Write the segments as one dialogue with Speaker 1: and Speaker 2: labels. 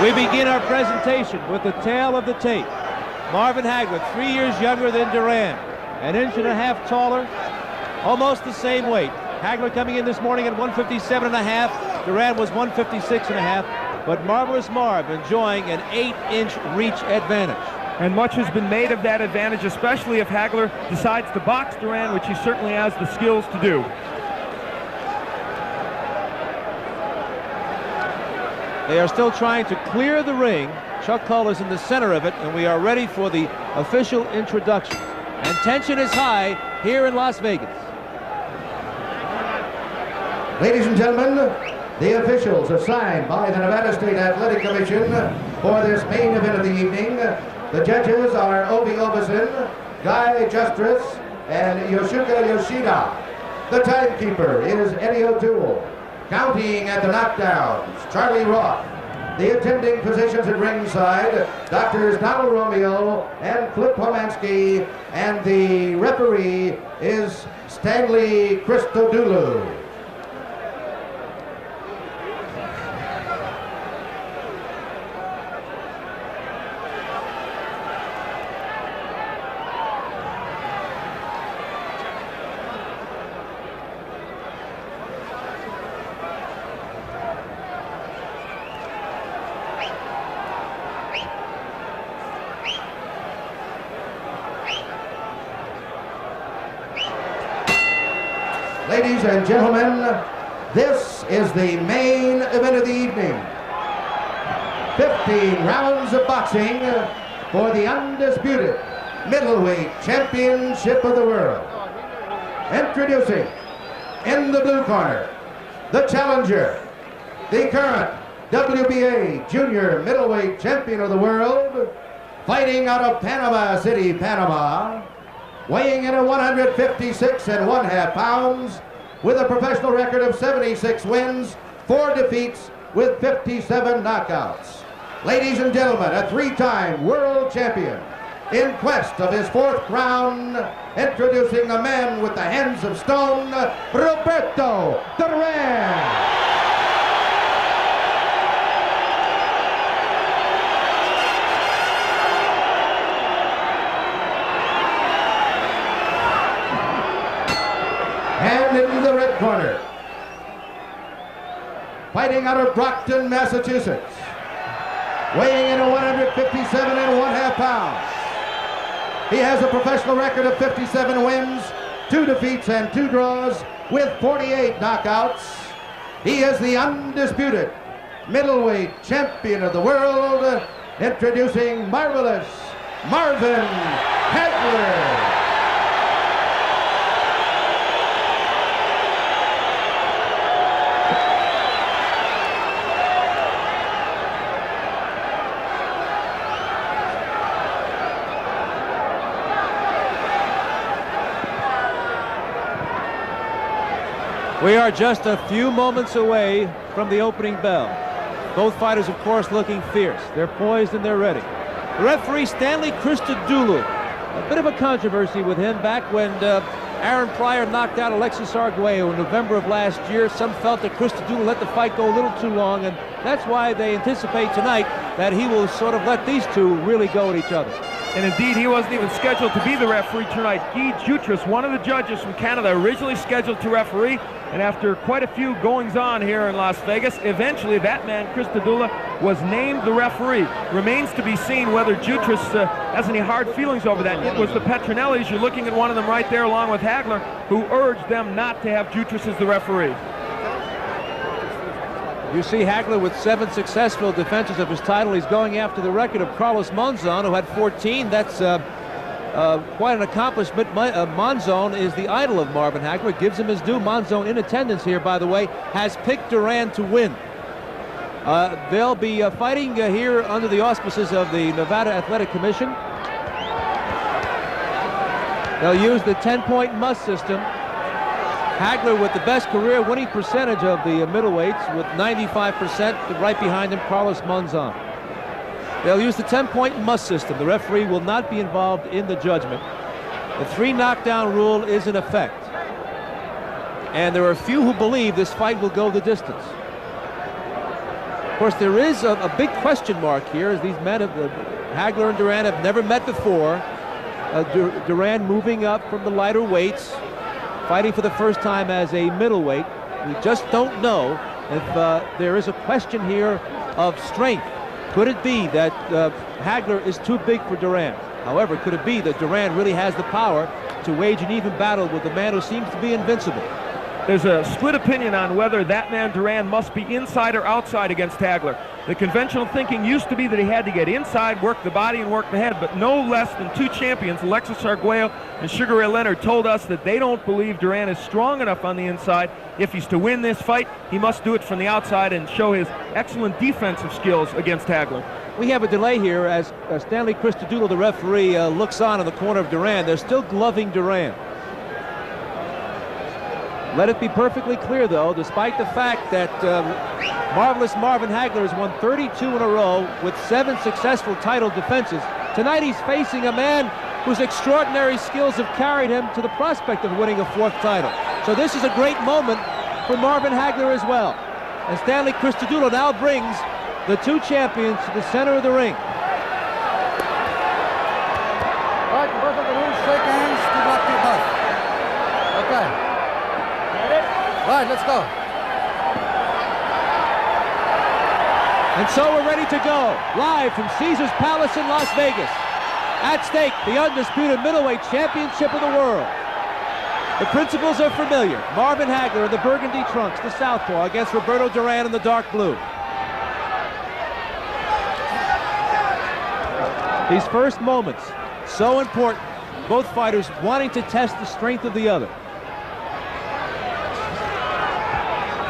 Speaker 1: We begin our presentation with the tail of the tape. Marvin Hagler, 3 years younger than Duran, an inch and a half taller, almost the same weight. Hagler coming in this morning at 157.5. Duran was 156.5. But Marvelous Marv enjoying an 8-inch reach advantage.
Speaker 2: And much has been made of that advantage, especially if Hagler decides to box Duran, which he certainly has the skills to do.
Speaker 1: They are still trying to clear the ring. Chuck Hull is in the center of it, and we are ready for the official introduction. And tension is high here in Las Vegas.
Speaker 3: Ladies and gentlemen, the officials assigned by the Nevada State Athletic Commission for this main event of the evening. The judges are Ovi Ovason, Guy Justress, and Yoshika Yoshida. The timekeeper is Eddie O'Toole. Counting at the knockdowns, Charlie Roth. The attending physicians at ringside, Doctors Donald Romeo and Flip Pomansky, and the referee is Stanley Christodoulou. Ladies and gentlemen, this is the main event of the evening. 15 rounds of boxing for the undisputed middleweight championship of the world. Introducing, in the blue corner, the challenger, the current WBA junior middleweight champion of the world, fighting out of Panama City, Panama, weighing in at 156.5 pounds, with a professional record of 76 wins, 4 defeats, with 57 knockouts. Ladies and gentlemen, a 3-time world champion, in quest of his 4th crown, introducing the man with the hands of stone, Roberto Duran. And in the red corner, fighting out of Brockton, Massachusetts, weighing in at 157.5 pounds. He has a professional record of 57 wins, 2 defeats, and 2 draws, with 48 knockouts. He is the undisputed middleweight champion of the world, introducing Marvelous Marvin Hagler.
Speaker 1: We are just a few moments away from the opening bell. Both fighters, of course, looking fierce. They're poised and they're ready. The referee, Stanley Christodoulou. A bit of a controversy with him back when Aaron Pryor knocked out Alexis Arguello in November of last year. Some felt that Christodoulou let the fight go a little too long, and that's why they anticipate tonight that he will sort of let these two really go at each other.
Speaker 2: And indeed, he wasn't even scheduled to be the referee tonight. Guy Justress, one of the judges from Canada, originally scheduled to referee, and after quite a few goings-on here in Las Vegas, eventually that man, Christodoulou, was named the referee. Remains to be seen whether Justress has any hard feelings over that. It was the Petronellis, you're looking at one of them right there along with Hagler, who urged them not to have Justress as the referee.
Speaker 1: You see Hagler with 7 successful defenses of his title. He's going after the record of Carlos Monzon, who had 14. That's quite an accomplishment. Monzon is the idol of Marvin Hagler. Gives him his due. Monzon, in attendance here, by the way, has picked Duran to win. They'll be fighting here under the auspices of the Nevada Athletic Commission. They'll use the 10-point must system. Hagler with the best career winning percentage of the middleweights with 95%, right behind him Carlos Monzon. They'll use the 10-point must system. The referee will not be involved in the judgment. The 3 knockdown rule is in effect. And there are a few who believe this fight will go the distance. course, there is a big question mark here, as these men, Hagler and Duran, have never met before. Duran moving up from the lighter weights, fighting for the first time as a middleweight. We just don't know if there is a question here of strength. Could it be that Hagler is too big for Duran? However, could it be that Duran really has the power to wage an even battle with the man who seems to be invincible?
Speaker 2: There's a split opinion on whether that man Duran must be inside or outside against Hagler. The conventional thinking used to be that he had to get inside, work the body, and work the head, but no less than two champions, Alexis Arguello and Sugar Ray Leonard, told us that they don't believe Duran is strong enough on the inside. If he's to win this fight, he must do it from the outside and show his excellent defensive skills against Hagler.
Speaker 1: We have a delay here as Stanley Christodoulou, the referee, looks on in the corner of Duran. They're still gloving Duran. Let it be perfectly clear, though, despite the fact that marvelous Marvin Hagler has won 32 in a row with 7 successful title defenses, tonight he's facing a man whose extraordinary skills have carried him to the prospect of winning a 4th title. So this is a great moment for Marvin Hagler as well. And Stanley Christodoulou now brings the two champions to the center of the ring.
Speaker 4: All right, both of the rules, shake hands, good luck to you both. Okay. All right, let's go.
Speaker 1: And so we're ready to go, live from Caesars Palace in Las Vegas. At stake, the undisputed middleweight championship of the world. The principles are familiar. Marvin Hagler in the burgundy trunks, the southpaw, against Roberto Duran in the dark blue. These first moments, so important. Both fighters wanting to test the strength of the other.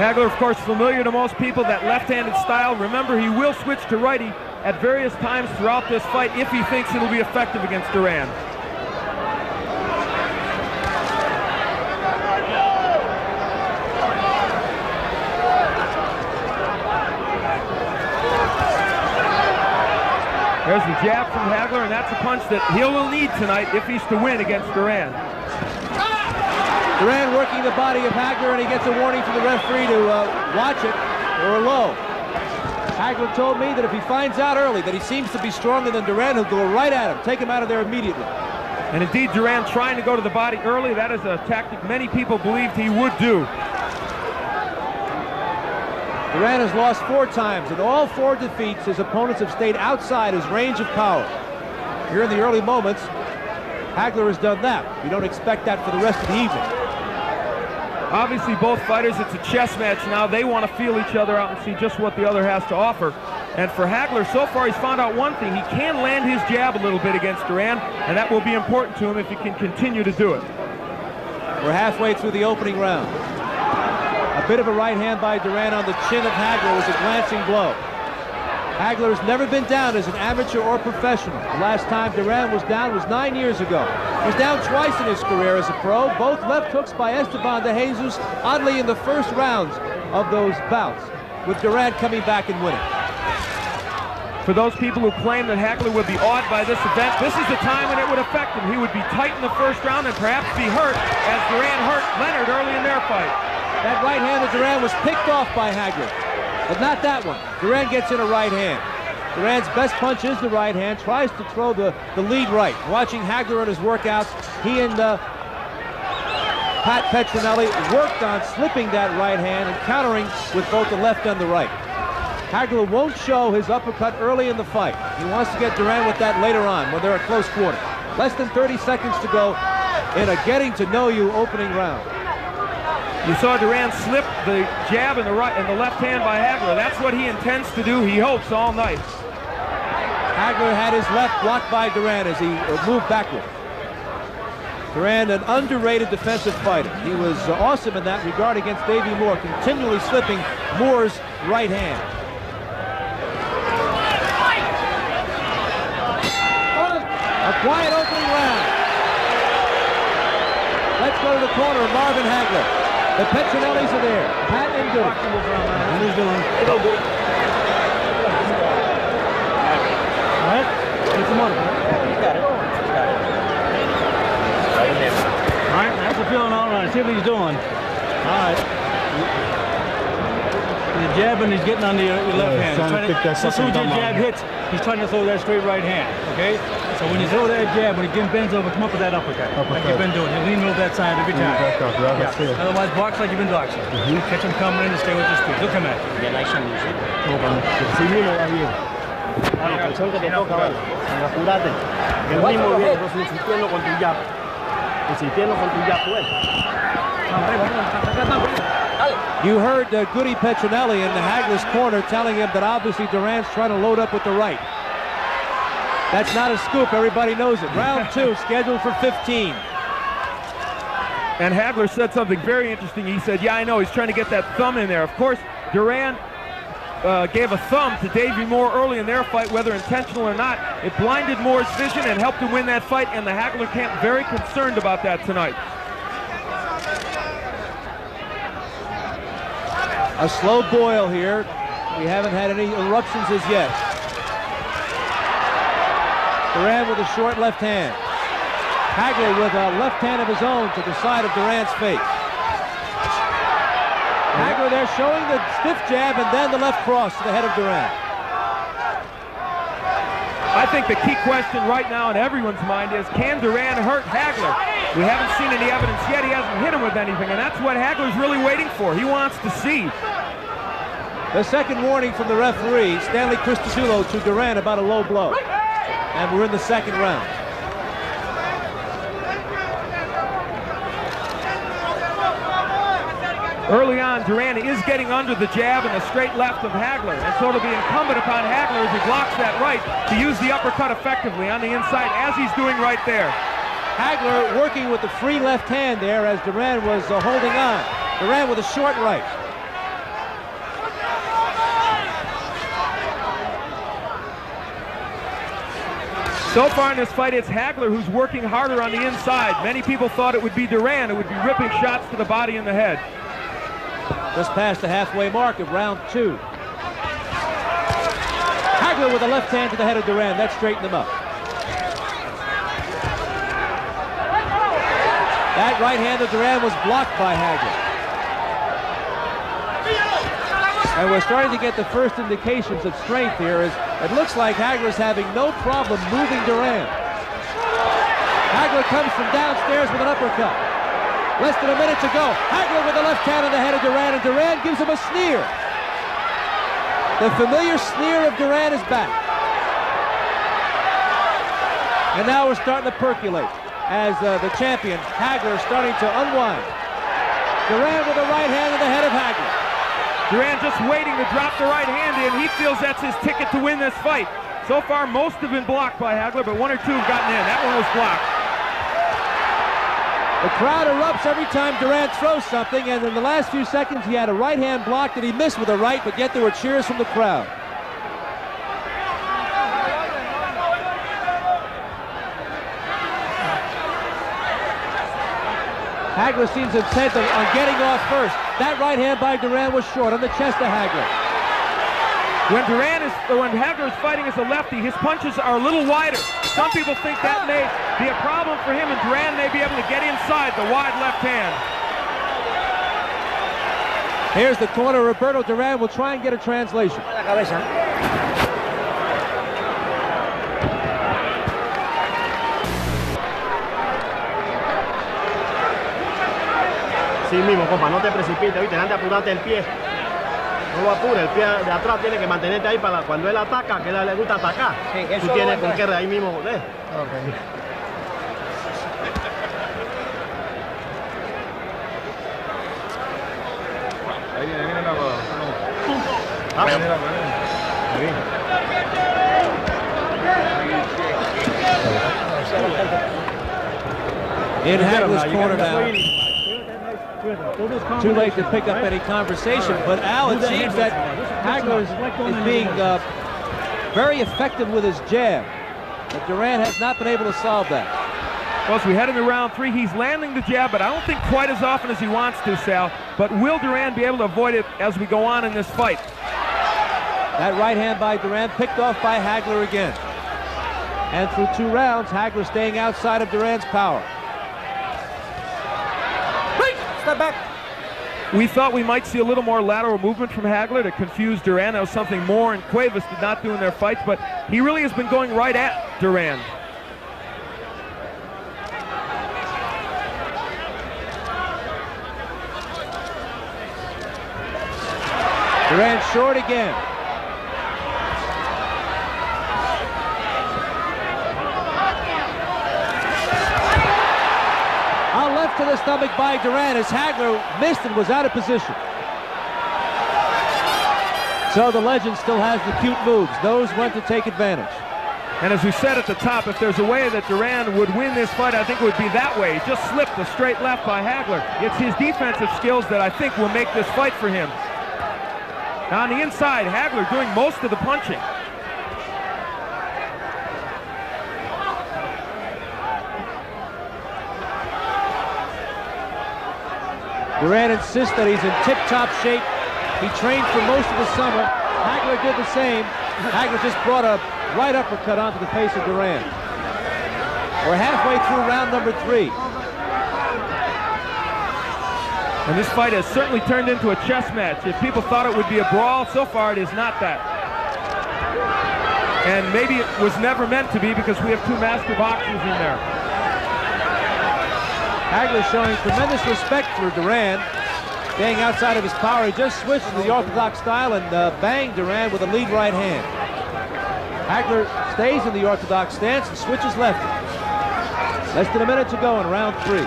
Speaker 2: Hagler, of course, familiar to most people, that left-handed style. Remember, he will switch to righty at various times throughout this fight if he thinks it'll be effective against Duran. There's the jab from Hagler, and that's a punch that he will need tonight if he's to win against Duran.
Speaker 1: Duran working the body of Hagler, and he gets a warning from the referee to watch it or a low. Hagler told me that if he finds out early that he seems to be stronger than Duran, he'll go right at him, take him out of there immediately.
Speaker 2: And indeed, Duran trying to go to the body early, that is a tactic many people believed he would do.
Speaker 1: Duran has lost 4 times. In all 4 defeats, his opponents have stayed outside his range of power. Here in the early moments, Hagler has done that. We don't expect that for the rest of the evening.
Speaker 2: Obviously, both fighters, it's a chess match now. They want to feel each other out and see just what the other has to offer. And for Hagler, so far, he's found out one thing. He can land his jab a little bit against Duran, and that will be important to him if he can continue to do it.
Speaker 1: We're halfway through the opening round. A bit of a right hand by Duran on the chin of Hagler was a glancing blow. Hagler has never been down as an amateur or professional. The last time Duran was down was 9 years ago. He was down twice in his career as a pro, both left hooks by Esteban de Jesus, oddly in the first rounds of those bouts, with Duran coming back and winning.
Speaker 2: For those people who claim that Hagler would be awed by this event, this is the time when it would affect him. He would be tight in the first round and perhaps be hurt, as Duran hurt Leonard early in their fight.
Speaker 1: That right hand of Duran was picked off by Hagler, but not that one. Duran gets in a right hand. Duran's best punch is the right hand, tries to throw the lead right. Watching Hagler in his workouts, he and Pat Petronelli worked on slipping that right hand and countering with both the left and the right. Hagler won't show his uppercut early in the fight. He wants to get Duran with that later on when they're at close quarter. Less than 30 seconds to go in a getting-to-know-you opening round.
Speaker 2: You saw Duran slip the jab in the right and the left hand by Hagler. That's what he intends to do, he hopes, all night.
Speaker 1: Hagler had his left blocked by Duran as he moved backward. Duran, an underrated defensive fighter. He was awesome in that regard against Davey Moore, continually slipping Moore's right hand. A quiet opening round. Let's go to the corner of Marvin Hagler. The Petronellis are there. Pat and Duran. What he's doing? All right. Get some money. You got it. All right. How's it feeling all right? See what he's doing. All right.
Speaker 5: jabbing, he's getting on the left hand. So soon as your jab hits, he's trying to throw that straight right hand, okay? So when you throw that jab, when he bends over, come up with that uppercut. Like you've been doing. You lean over that side every time. Otherwise, box like you've been boxing. Catch him coming in and stay with your speed. He'll come at you.
Speaker 6: Sí mismo va bien. A la canción que te toca, vale. Apúrate. Que el mismo viene, entonces insistiendo con tu jab. Insistiendo con tu jab, pues.
Speaker 1: You heard Goody Petronelli in the Hagler's corner telling him that obviously Duran's trying to load up with the right. That's not a scoop. Everybody knows it. Round 2 scheduled for 15.
Speaker 2: And Hagler said something very interesting. He said, yeah, I know. He's trying to get that thumb in there. Of course, Duran gave a thumb to Davey Moore early in their fight, whether intentional or not. It blinded Moore's vision and helped him win that fight, and the Hagler camp very concerned about that tonight.
Speaker 1: A slow boil here. We haven't had any eruptions as yet. Duran with a short left hand. Hagler with a left hand of his own to the side of Duran's face. Hagler there showing the stiff jab and then the left cross to the head of Duran.
Speaker 2: I think the key question right now in everyone's mind is, can Duran hurt Hagler? We haven't seen any evidence yet. He hasn't hit him with anything, and that's what Hagler's really waiting for. He wants to see.
Speaker 1: The second warning from the referee, Stanley Cristodulo to Duran about a low blow. And we're in the second round.
Speaker 2: Early on, Duran is getting under the jab and the straight left of Hagler, and so it'll be incumbent upon Hagler as he blocks that right to use the uppercut effectively on the inside, as he's doing right there.
Speaker 1: Hagler working with the free left hand there as Duran was holding on. Duran with a short right.
Speaker 2: So far in this fight, it's Hagler who's working harder on the inside. Many people thought it would be Duran who would be ripping shots to the body and the head.
Speaker 1: Just past the halfway mark of round 2. Hagler with a left hand to the head of Duran. That straightened him up. That right hand of Duran was blocked by Hagler. And we're starting to get the first indications of strength here. As it looks like Hagler's having no problem moving Duran. Hagler comes from downstairs with an uppercut. Less than a minute to go. Hagler with the left hand on the head of Duran, and Duran gives him a sneer. The familiar sneer of Duran is back. And now we're starting to percolate as the champion, Hagler, is starting to unwind. Duran with the right hand on the head of Hagler.
Speaker 2: Duran just waiting to drop the right hand in. He feels that's his ticket to win this fight. So far, most have been blocked by Hagler, but 1 or 2 have gotten in. That one was blocked.
Speaker 1: The crowd erupts every time Duran throws something, and in the last few seconds he had a right hand block that he missed with a right, but yet there were cheers from the crowd. Hagler seems intent on getting off first. That right hand by Duran was short on the chest of Hagler.
Speaker 2: When Hagler is fighting as a lefty, his punches are a little wider. Some people think that may be a problem for him, and Duran may be able to get inside the wide left hand.
Speaker 1: Here's the corner. Roberto Duran will try and get a translation.
Speaker 6: Sí mismo, compa, no te precipites, ¿viste? Antes de apurarte el pie. No lo apures, el pie de atrás tiene que mantenerte ahí para cuando él ataca, que a él le gusta atacar. Sí, tú tienes con qué ahí mismo joder. Okay.
Speaker 7: Ahí viene la boda.
Speaker 6: Ah,
Speaker 7: viene la boda.
Speaker 1: In Hagler's corner now. Too late to pick up any conversation, but Al, it seems that Hagler is being very effective with his jab, but Duran has not been able to solve that.
Speaker 2: Well, as we head into round 3, he's landing the jab, but I don't think quite as often as he wants to, Sal. But will Duran be able to avoid it as we go on in this fight?
Speaker 1: That right hand by Duran picked off by Hagler again. And through 2 rounds, Hagler staying outside of Duran's power.
Speaker 4: Step back.
Speaker 2: We thought we might see a little more lateral movement from Hagler to confuse Duran. That was something Moore and Cuevas did not do in their fights, but he really has been going right at Duran.
Speaker 1: Duran short again. Left to the stomach by Duran as Hagler missed and was out of position. So the legend still has the cute moves, knows when to take advantage.
Speaker 2: And as we said at the top, if there's a way that Duran would win this fight, I think it would be that way. He just slipped a straight left by Hagler. It's his defensive skills that I think will make this fight for him. Now on the inside, Hagler doing most of the punching.
Speaker 1: Duran insists that he's in tip-top shape. He trained for most of the summer. Hagler did the same. Hagler just brought a right uppercut onto the face of Duran. We're halfway through round number 3.
Speaker 2: And this fight has certainly turned into a chess match. If people thought it would be a brawl, so far it is not that. And maybe it was never meant to be because we have 2 master boxers in there.
Speaker 1: Hagler showing tremendous respect for Duran, staying outside of his power. He just switched to the orthodox style and banged Duran with a lead right hand. Hagler stays in the orthodox stance and switches left. Less than a minute to go in round 3.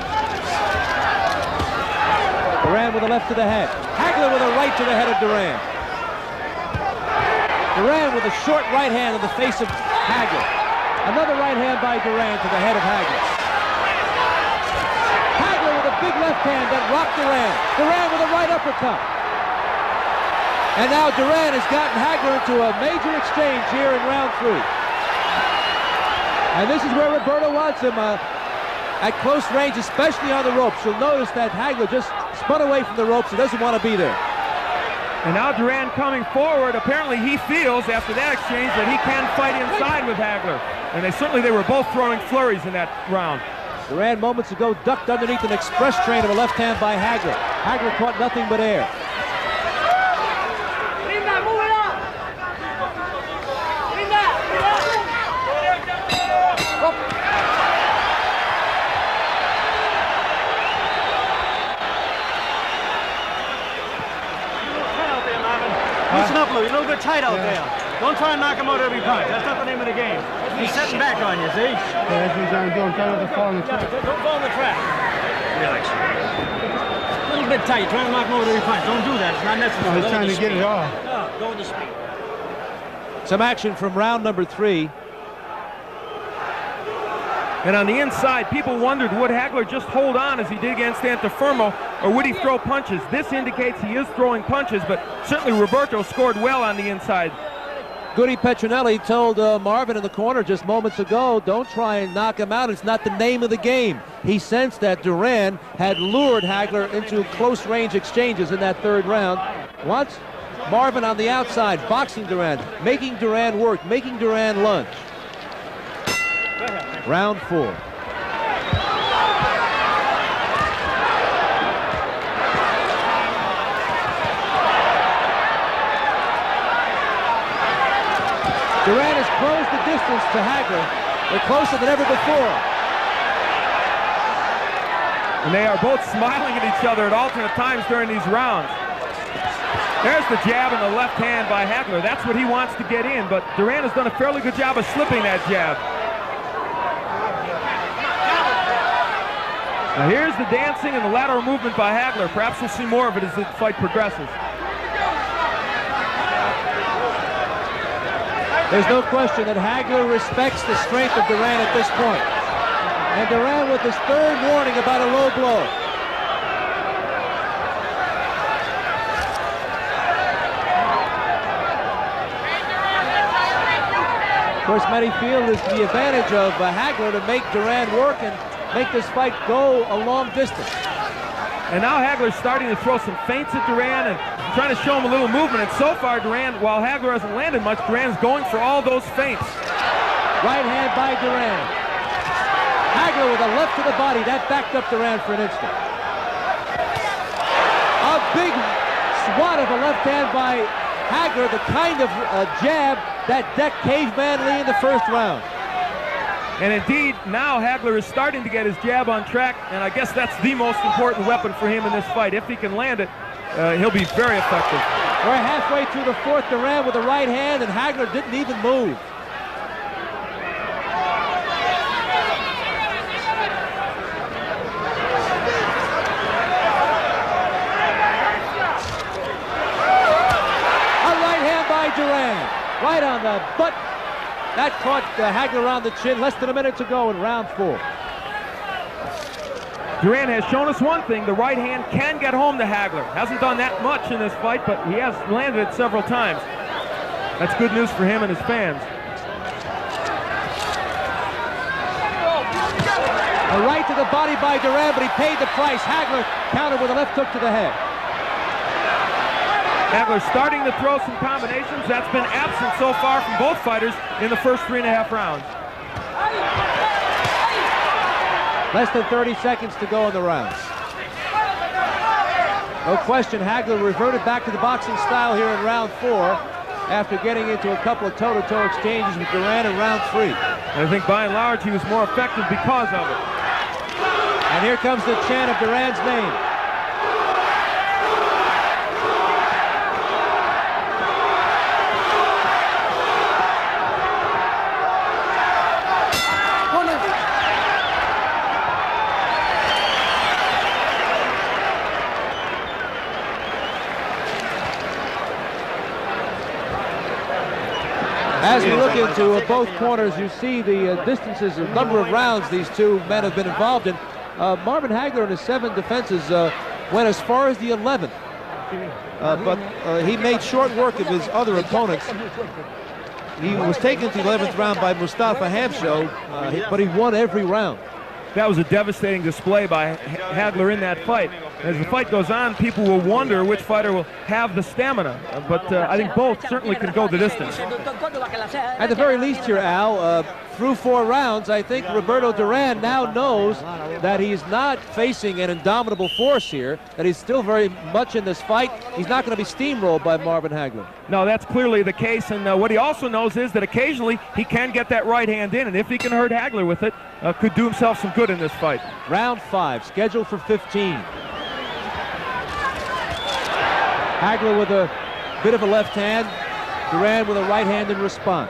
Speaker 1: Duran with a left to the head. Hagler with a right to the head of Duran. Duran with a short right hand in the face of Hagler. Another right hand by Duran to the head of Hagler. Big left hand that rocked Duran. Duran with a right uppercut. And now Duran has gotten Hagler into a major exchange here in round 3. And this is where Roberto wants him at close range, especially on the ropes. You'll notice that Hagler just spun away from the ropes. He doesn't want to be there.
Speaker 2: And now Duran coming forward. Apparently he feels after that exchange that he can fight inside with Hagler. And they were both throwing flurries in that round.
Speaker 1: Duran moments ago ducked underneath an express train of a left hand by Hagler. Hagler caught nothing but air.
Speaker 6: Listen up, Lou. You're a little bit tight out there. Don't try and knock him out every punch. That's not the name of the game. He's setting back on you, see?
Speaker 8: Yeah, that's what he's trying to do. I'm trying not to fall in the trap.
Speaker 6: Don't fall in the trap. Relax. A little bit tight. Trying to knock him out every punch. Don't do that. It's not necessary.
Speaker 8: No, he's trying to get it off.
Speaker 6: No, go with the speed.
Speaker 1: Some action from round number 3.
Speaker 2: And on the inside, people wondered, would Hagler just hold on as he did against Antifermo, or would he throw punches? This indicates he is throwing punches, but certainly Roberto scored well on the inside.
Speaker 1: Goody Petronelli told Marvin in the corner just moments ago, don't try and knock him out. It's not the name of the game. He sensed that Duran had lured Hagler into close-range exchanges in that 3rd round. Wants Marvin on the outside, boxing Duran, making Duran work, making Duran lunge. Round 4. Duran has closed the distance to Hagler. They're closer than ever before.
Speaker 2: And they are both smiling at each other at alternate times during these rounds. There's the jab and the left hand by Hagler. That's what he wants to get in, but Duran has done a fairly good job of slipping that jab. Now here's the dancing and the lateral movement by Hagler. Perhaps we'll see more of it as the fight progresses.
Speaker 1: There's no question that Hagler respects the strength of Duran at this point. And Duran with his 3rd warning about a low blow. Of course, many feel it's the advantage of Hagler to make Duran work and make this fight go a long distance.
Speaker 2: And now Hagler's starting to throw some feints at Duran and trying to show him a little movement. And so far, Duran, while Hagler hasn't landed much, Duran's going for all those feints.
Speaker 1: Right hand by Duran. Hagler with a left to the body. That backed up Duran for an instant. A big swat of a left hand by Hagler, the kind of jab that decked Caveman Lee in the first round.
Speaker 2: And indeed, now Hagler is starting to get his jab on track, and I guess that's the most important weapon for him in this fight. If he can land it, he'll be very effective.
Speaker 1: We're halfway through the fourth. Duran with the right hand, and Hagler didn't even move. A right hand by Duran, right on the butt. That caught Hagler on the chin. Less than a minute to go in round 4.
Speaker 2: Duran has shown us one thing: the right hand can get home to Hagler. Hasn't done that much in this fight, but he has landed it several times. That's good news for him and his fans.
Speaker 1: A right to the body by Duran, but he paid the price. Hagler countered with a left hook to the head.
Speaker 2: Hagler starting to throw some combinations. That's been absent so far from both fighters in the first 3.5 rounds.
Speaker 1: Less than 30 seconds to go in the round. No question, Hagler reverted back to the boxing style here in round 4 after getting into a couple of toe-to-toe exchanges with Duran in round 3.
Speaker 2: And I think by and large he was more effective because of it.
Speaker 1: And here comes the chant of Duran's name. As we look into both corners, you see the distances, the number of rounds these two men have been involved in. Marvin Hagler in his 7 defenses went as far as the 11th, but he made short work of his other opponents. He was taken to the 11th round by Mustafa Hamsho, but he won every round.
Speaker 2: That was a devastating display by Hagler in that fight. As the fight goes on, people will wonder which fighter will have the stamina, but I think both certainly can go the distance.
Speaker 1: At the very least here, Al, through 4 rounds, I think Roberto Duran now knows that he's not facing an indomitable force here, that he's still very much in this fight. He's not going to be steamrolled by Marvin Hagler.
Speaker 2: No, that's clearly the case, and what he also knows is that occasionally he can get that right hand in, and if he can hurt Hagler with it, could do himself some good in this fight.
Speaker 1: Round 5, scheduled for 15. Hagler with a bit of a left hand, Duran with a right hand in response.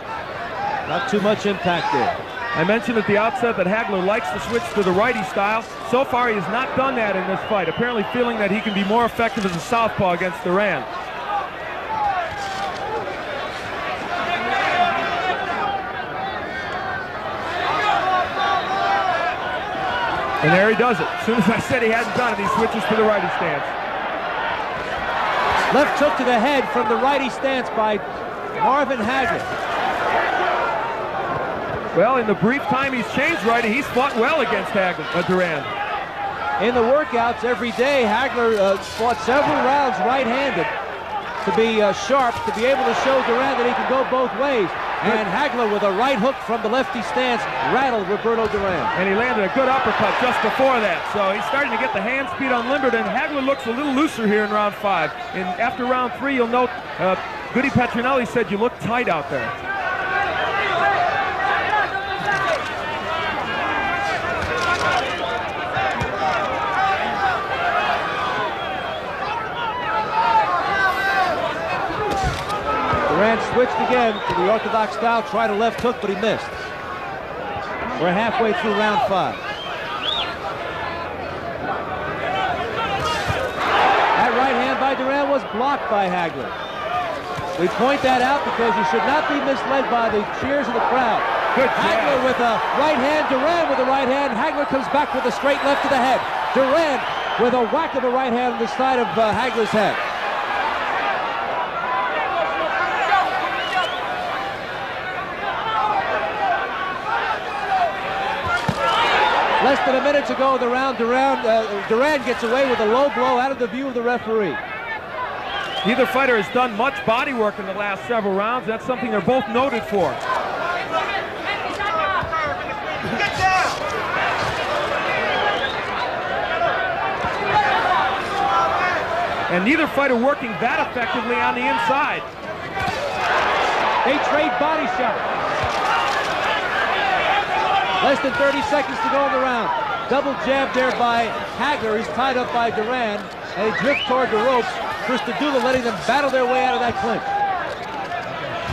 Speaker 1: Not too much impact there.
Speaker 2: I mentioned at the outset that Hagler likes to switch to the righty style. So far he has not done that in this fight, apparently feeling that he can be more effective as a southpaw against Duran. And there he does it. As soon as I said he hadn't done it, he switches to the righty stance.
Speaker 1: Left hook to the head from the righty stance by Marvin Hagler.
Speaker 2: Well, in the brief time he's changed righty, he's fought well against Duran.
Speaker 1: In the workouts every day, Hagler fought several rounds right-handed to be sharp, to be able to show Duran that he can go both ways. And Hagler with a right hook from the lefty stance rattled Roberto Duran.
Speaker 2: And he landed a good uppercut just before that. So he's starting to get the hand speed unlimbered, and Hagler looks a little looser here in round 5. And after round 3, you'll note Goody Petronelli said you look tight out there.
Speaker 1: Duran switched again to the orthodox style, tried a left hook, but he missed. We're halfway through round 5. That right hand by Duran was blocked by Hagler. We point that out because you should not be misled by the cheers of the crowd.
Speaker 2: Good
Speaker 1: Hagler with a right hand, Duran with a right hand. Hagler comes back with a straight left to the head. Duran with a whack of a right hand on the side of Hagler's head. Less than a minute to go in the round. Duran gets away with a low blow out of the view of the referee.
Speaker 2: Neither fighter has done much body work in the last several rounds. That's something they're both noted for. and neither fighter working that effectively on the inside.
Speaker 1: They trade body shots. Less than 30 seconds to go in the round. Double jab there by Hagler. He's tied up by Duran, and he drifts toward the ropes. Christodoulou letting them battle their way out of that clinch.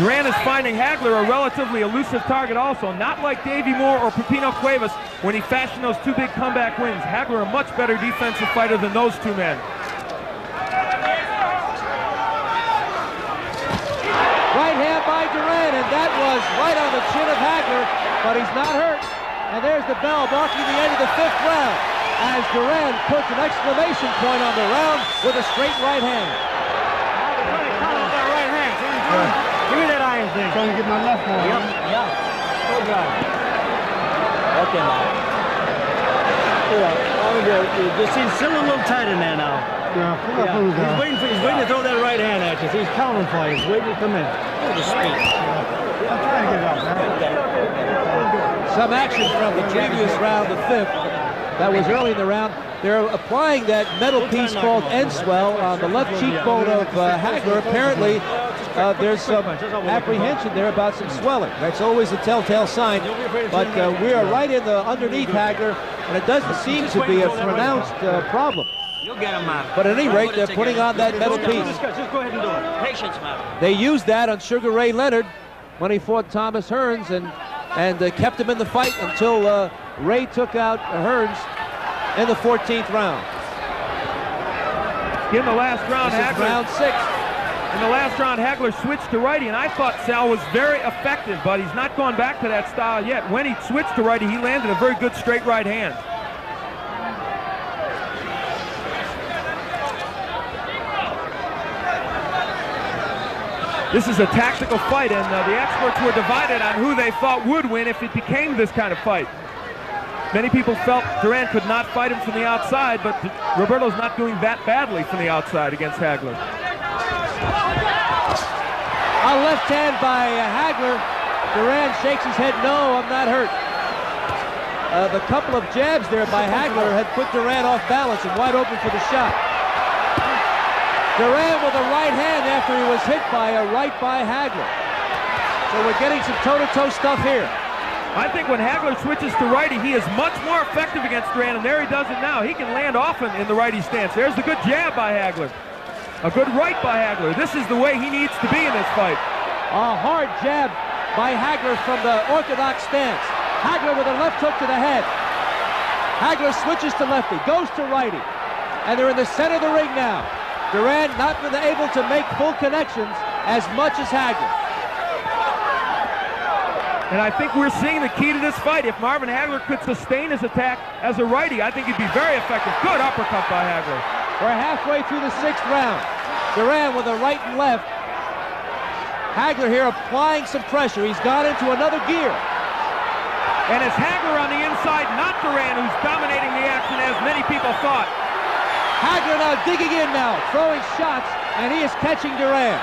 Speaker 2: Duran is finding Hagler a relatively elusive target also, not like Davey Moore or Pepino Cuevas when he fashioned those two big comeback wins. Hagler a much better defensive fighter than those two men.
Speaker 1: Right hand by Duran, and that was right on the chin of Hagler, but he's not hurt. And there's the bell marking the end of the 5th round as Duran puts an exclamation point on the round with a straight right hand.
Speaker 6: Give me that iron thing.
Speaker 8: Trying to get my left one.
Speaker 6: Yep. Good job. Okay, man. He's still a little tight in there now.
Speaker 8: Yeah,
Speaker 6: He's waiting to throw that right hand at you. So he's counting for you. He's waiting to come in.
Speaker 8: I'm trying to get it out, man.
Speaker 1: Some action from the previous round, the 5th. That was early in the round. They're applying that metal piece called end swell on the left cheekbone of Hagler. Apparently, there's some apprehension there about some swelling. That's always a telltale sign. But we are right in the underneath Hagler, and it doesn't seem to be a pronounced problem.
Speaker 9: You'll get him out.
Speaker 1: But at any rate, they're putting on that metal piece.
Speaker 9: Just go ahead and do it. Patience, man.
Speaker 1: They used that on Sugar Ray Leonard when he fought Thomas Hearns and kept him in the fight until Ray took out Hearns in the 14th round.
Speaker 2: In the last round, Hagler.
Speaker 1: Round 6.
Speaker 2: In the last round, Hagler switched to righty, and I thought Sal was very effective, but he's not gone back to that style yet. When he switched to righty, he landed a very good straight right hand. This is a tactical fight, and the experts were divided on who they thought would win if it became this kind of fight. Many people felt Duran could not fight him from the outside, but Roberto's not doing that badly from the outside against Hagler.
Speaker 1: A left hand by Hagler. Duran shakes his head, no, I'm not hurt. The couple of jabs there by Hagler had put Duran off balance and wide open for the shot. Duran with a right hand after he was hit by a right by Hagler. So we're getting some toe-to-toe stuff here.
Speaker 2: I think when Hagler switches to righty, he is much more effective against Duran, and there he does it now. He can land often in the righty stance. There's the good jab by Hagler. A good right by Hagler. This is the way he needs to be in this fight.
Speaker 1: A hard jab by Hagler from the orthodox stance. Hagler with a left hook to the head. Hagler switches to lefty, goes to righty, and they're in the center of the ring now. Duran not been able to make full connections as much as Hagler.
Speaker 2: And I think we're seeing the key to this fight. If Marvin Hagler could sustain his attack as a righty, I think he'd be very effective. Good uppercut by Hagler.
Speaker 1: We're halfway through the 6th round. Duran with a right and left. Hagler here applying some pressure. He's gone into another gear.
Speaker 2: And it's Hagler on the inside, not Duran, who's dominating the action as many people thought.
Speaker 1: Hagler now digging in now, throwing shots, and he is catching Duran.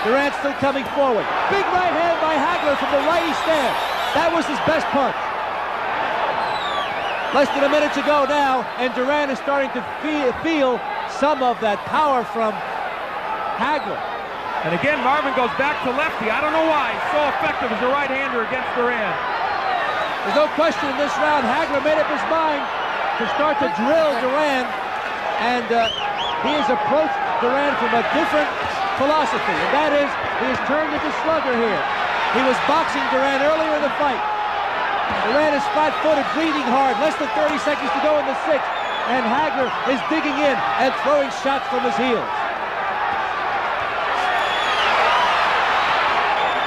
Speaker 1: Duran's still coming forward. Big right hand by Hagler from the righty stance. That was his best punch. Less than a minute to go now, and Duran is starting to feel some of that power from Hagler.
Speaker 2: And again, Marvin goes back to lefty. I don't know why he's so effective as a right-hander against Duran.
Speaker 1: There's no question in this round, Hagler made up his mind to start to drill Duran, and he has approached Duran from a different philosophy, and that is he has turned into slugger here. He was boxing Duran earlier in the fight. Duran is flat-footed, breathing hard, less than 30 seconds to go in the 6th, and Hagler is digging in and throwing shots from his heels.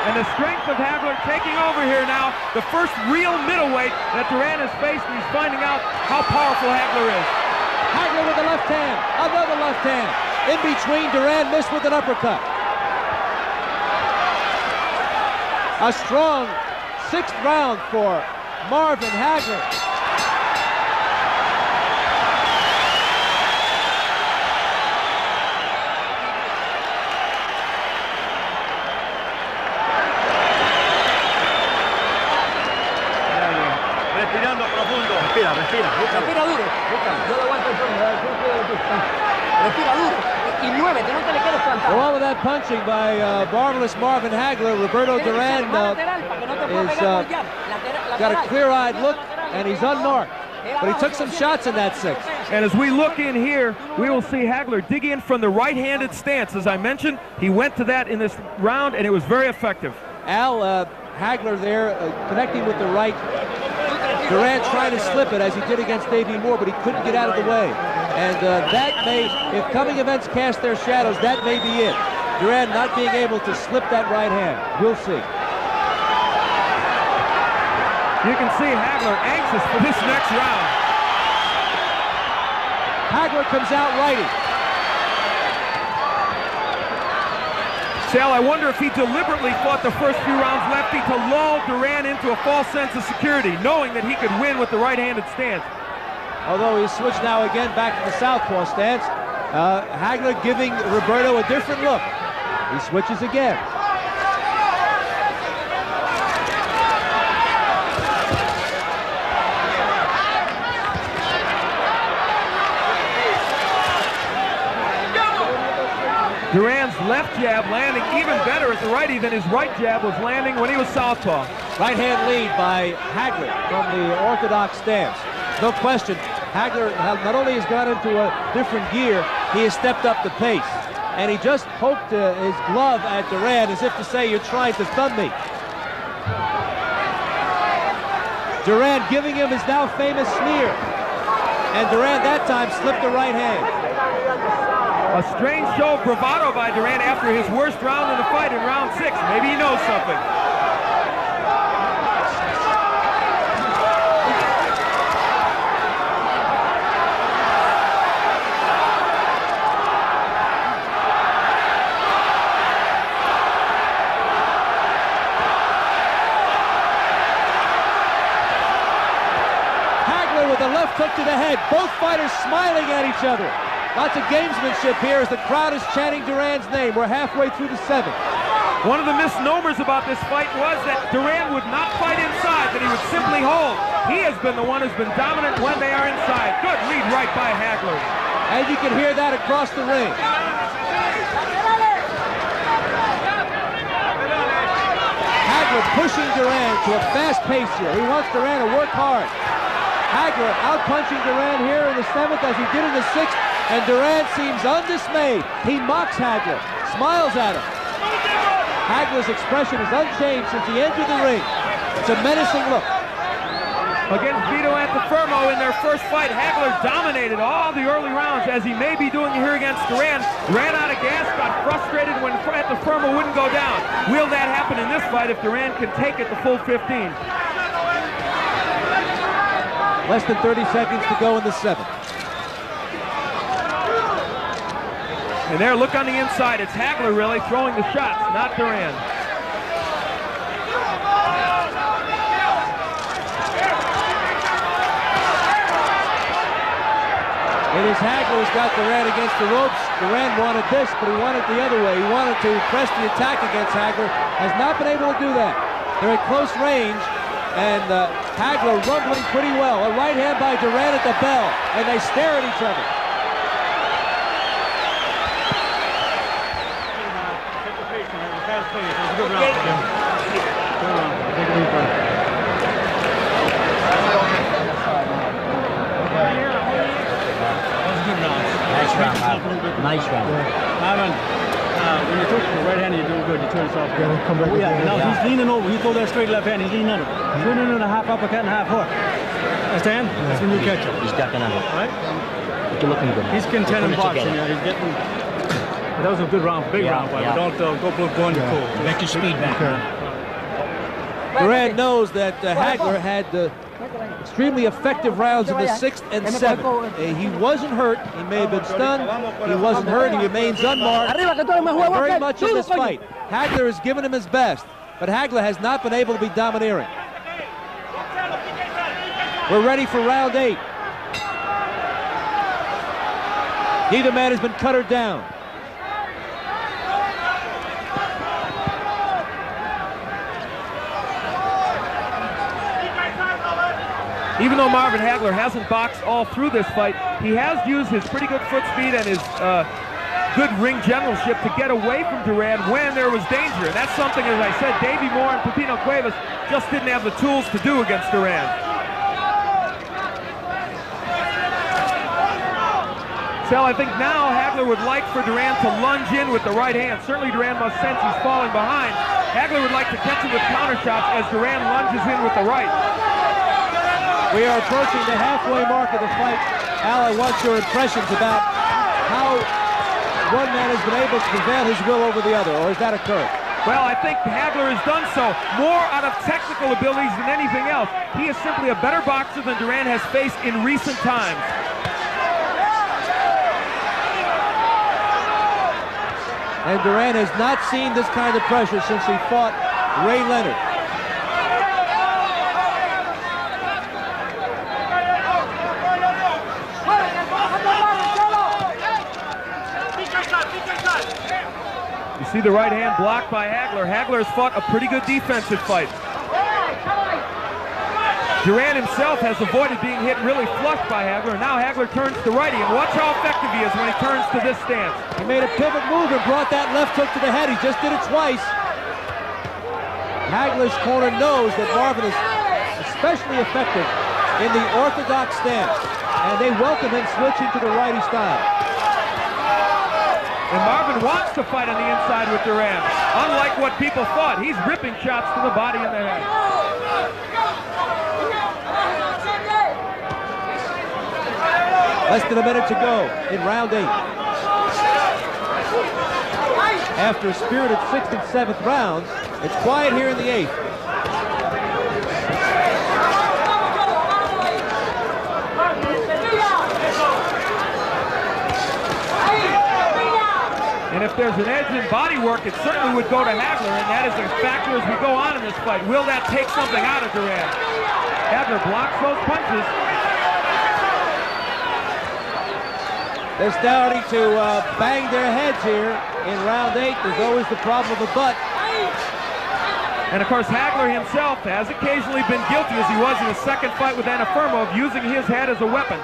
Speaker 2: And the strength of Hagler taking over here now, the first real middleweight that Duran has faced, and he's finding out how powerful Hagler is.
Speaker 1: Hagler with the left hand, another left hand. In between, Duran missed with an uppercut. A strong 6th round for Marvin Hagler.
Speaker 6: Respirando profundo. Respira duro.
Speaker 4: Yo lo aguanto el fondo. Respira duro. Y
Speaker 1: punching by marvelous Marvin Hagler. Roberto Duran is got a clear-eyed look, and he's unmarked. But he took some shots in that 6th.
Speaker 2: And as we look in here, we will see Hagler dig in from the right-handed stance. As I mentioned, he went to that in this round, and it was very effective.
Speaker 1: Al, Hagler there connecting with the right. Duran trying to slip it as he did against Davey Moore, but he couldn't get out of the way. And that may, if coming events cast their shadows, that may be it. Duran not being able to slip that right hand. We'll see.
Speaker 2: You can see Hagler anxious for this next round.
Speaker 1: Hagler comes out righty.
Speaker 2: Sal, I wonder if he deliberately fought the first few rounds lefty to lull Duran into a false sense of security, knowing that he could win with the right-handed stance.
Speaker 1: Although he's switched now again back to the southpaw stance. Hagler giving Roberto a different look. He switches again.
Speaker 2: Duran's left jab landing even better as a righty than his right jab was landing when he was southpaw.
Speaker 1: Right hand lead by Hagler from the orthodox stance. No question, Hagler not only has gone into a different gear, he has stepped up the pace. And he just poked his glove at Duran as if to say, you're trying to thumb me. Duran giving him his now famous sneer. And Duran that time slipped the right hand.
Speaker 2: A strange show of bravado by Duran after his worst round in the fight in round 6. Maybe he knows something.
Speaker 1: Hagler with a left hook to the head. Both fighters smiling at each other. Lots of gamesmanship here as the crowd is chanting Duran's name. We're halfway through the 7th.
Speaker 2: One of the misnomers about this fight was that Duran would not fight inside, that he would simply hold. He has been the one who's been dominant when they are inside. Good lead right by Hagler.
Speaker 1: And you can hear that across the ring. Hagler pushing Duran to a fast pace here. He wants Duran to work hard. Hagler out-punching Duran here in the 7th as he did in the 6th. And Duran seems undismayed. He mocks Hagler, smiles at him. Hagler's expression is unchanged since he entered the ring. It's a menacing look.
Speaker 2: Against Vito Antuofermo in their first fight, Hagler dominated all the early rounds, as he may be doing here against Duran. Ran out of gas, got frustrated when Antuofermo wouldn't go down. Will that happen in this fight if Duran can take it the full 15?
Speaker 1: Less than 30 seconds to go in the 7th.
Speaker 2: And there, look on the inside. It's Hagler really throwing the shots, not Duran.
Speaker 1: It is Hagler who's got Duran against the ropes. Duran wanted this, but he wanted the other way. He wanted to press the attack against Hagler. Has not been able to do that. They're at close range, and Hagler rumbling pretty well. A right hand by Duran at the bell, and they stare at each other.
Speaker 5: Good round. Good round. Take a deep breath. Good round.
Speaker 9: Nice round, Marvin. Nice round.
Speaker 5: Marvin, when you took the right hand, you're doing good. You turn yourself.
Speaker 8: Yeah, come back.
Speaker 5: Now he's leaning over. You throw that straight left hand. He's leaning under. He's leaning under a half uppercut and a half hook. Understand? That's when you catch him.
Speaker 9: He's ducking under.
Speaker 5: Right?
Speaker 9: You're looking good.
Speaker 5: He's contending boxing. Yeah, he's getting. But that was a good round, big round, but don't go going to cool.
Speaker 9: Make your speed back.
Speaker 1: Duran knows that Hagler had extremely effective rounds in the 6th and 7th. He wasn't hurt. He may have been stunned. He wasn't hurt. He remains unmarked. Very much in this fight. Hagler has given him his best, but Hagler has not been able to be domineering. We're ready for round 8. Neither man has been cut or down.
Speaker 2: Even though Marvin Hagler hasn't boxed all through this fight, he has used his pretty good foot speed and his good ring generalship to get away from Duran when there was danger. And that's something, as I said, Davey Moore and Pepino Cuevas just didn't have the tools to do against Duran. So I think now Hagler would like for Duran to lunge in with the right hand. Certainly Duran must sense he's falling behind. Hagler would like to catch him with counter shots as Duran lunges in with the right.
Speaker 1: We are approaching the halfway mark of the fight. Al, I want your impressions about how one man has been able to prevail his will over the other, or has that occurred?
Speaker 2: Well, I think Hagler has done so more out of technical abilities than anything else. He is simply a better boxer than Duran has faced in recent times.
Speaker 1: And Duran has not seen this kind of pressure since he fought Ray Leonard.
Speaker 2: You see the right hand blocked by Hagler. Hagler has fought a pretty good defensive fight. Duran himself has avoided being hit really flush by Hagler, and now Hagler turns to righty, and watch how effective he is when he turns to this stance.
Speaker 1: He made a pivot move and brought that left hook to the head. He just did it twice. Hagler's corner knows that Marvin is especially effective in the orthodox stance, and they welcome him switching to the righty style.
Speaker 2: And Marvin wants to fight on the inside with Duran. Unlike what people thought, he's ripping shots to the body and the head.
Speaker 1: Less than a minute to go in round 8. After a spirited 6th and 7th rounds, it's quiet here in the 8th.
Speaker 2: And if there's an edge in body work, it certainly would go to Hagler, and that is a factor as we go on in this fight. Will that take something out of Duran? Hagler blocks those punches.
Speaker 1: They're starting to bang their heads here in round 8. There's always the problem of the butt.
Speaker 2: And of course, Hagler himself has occasionally been guilty, as he was in his second fight with Anafermo, of using his head as a weapon.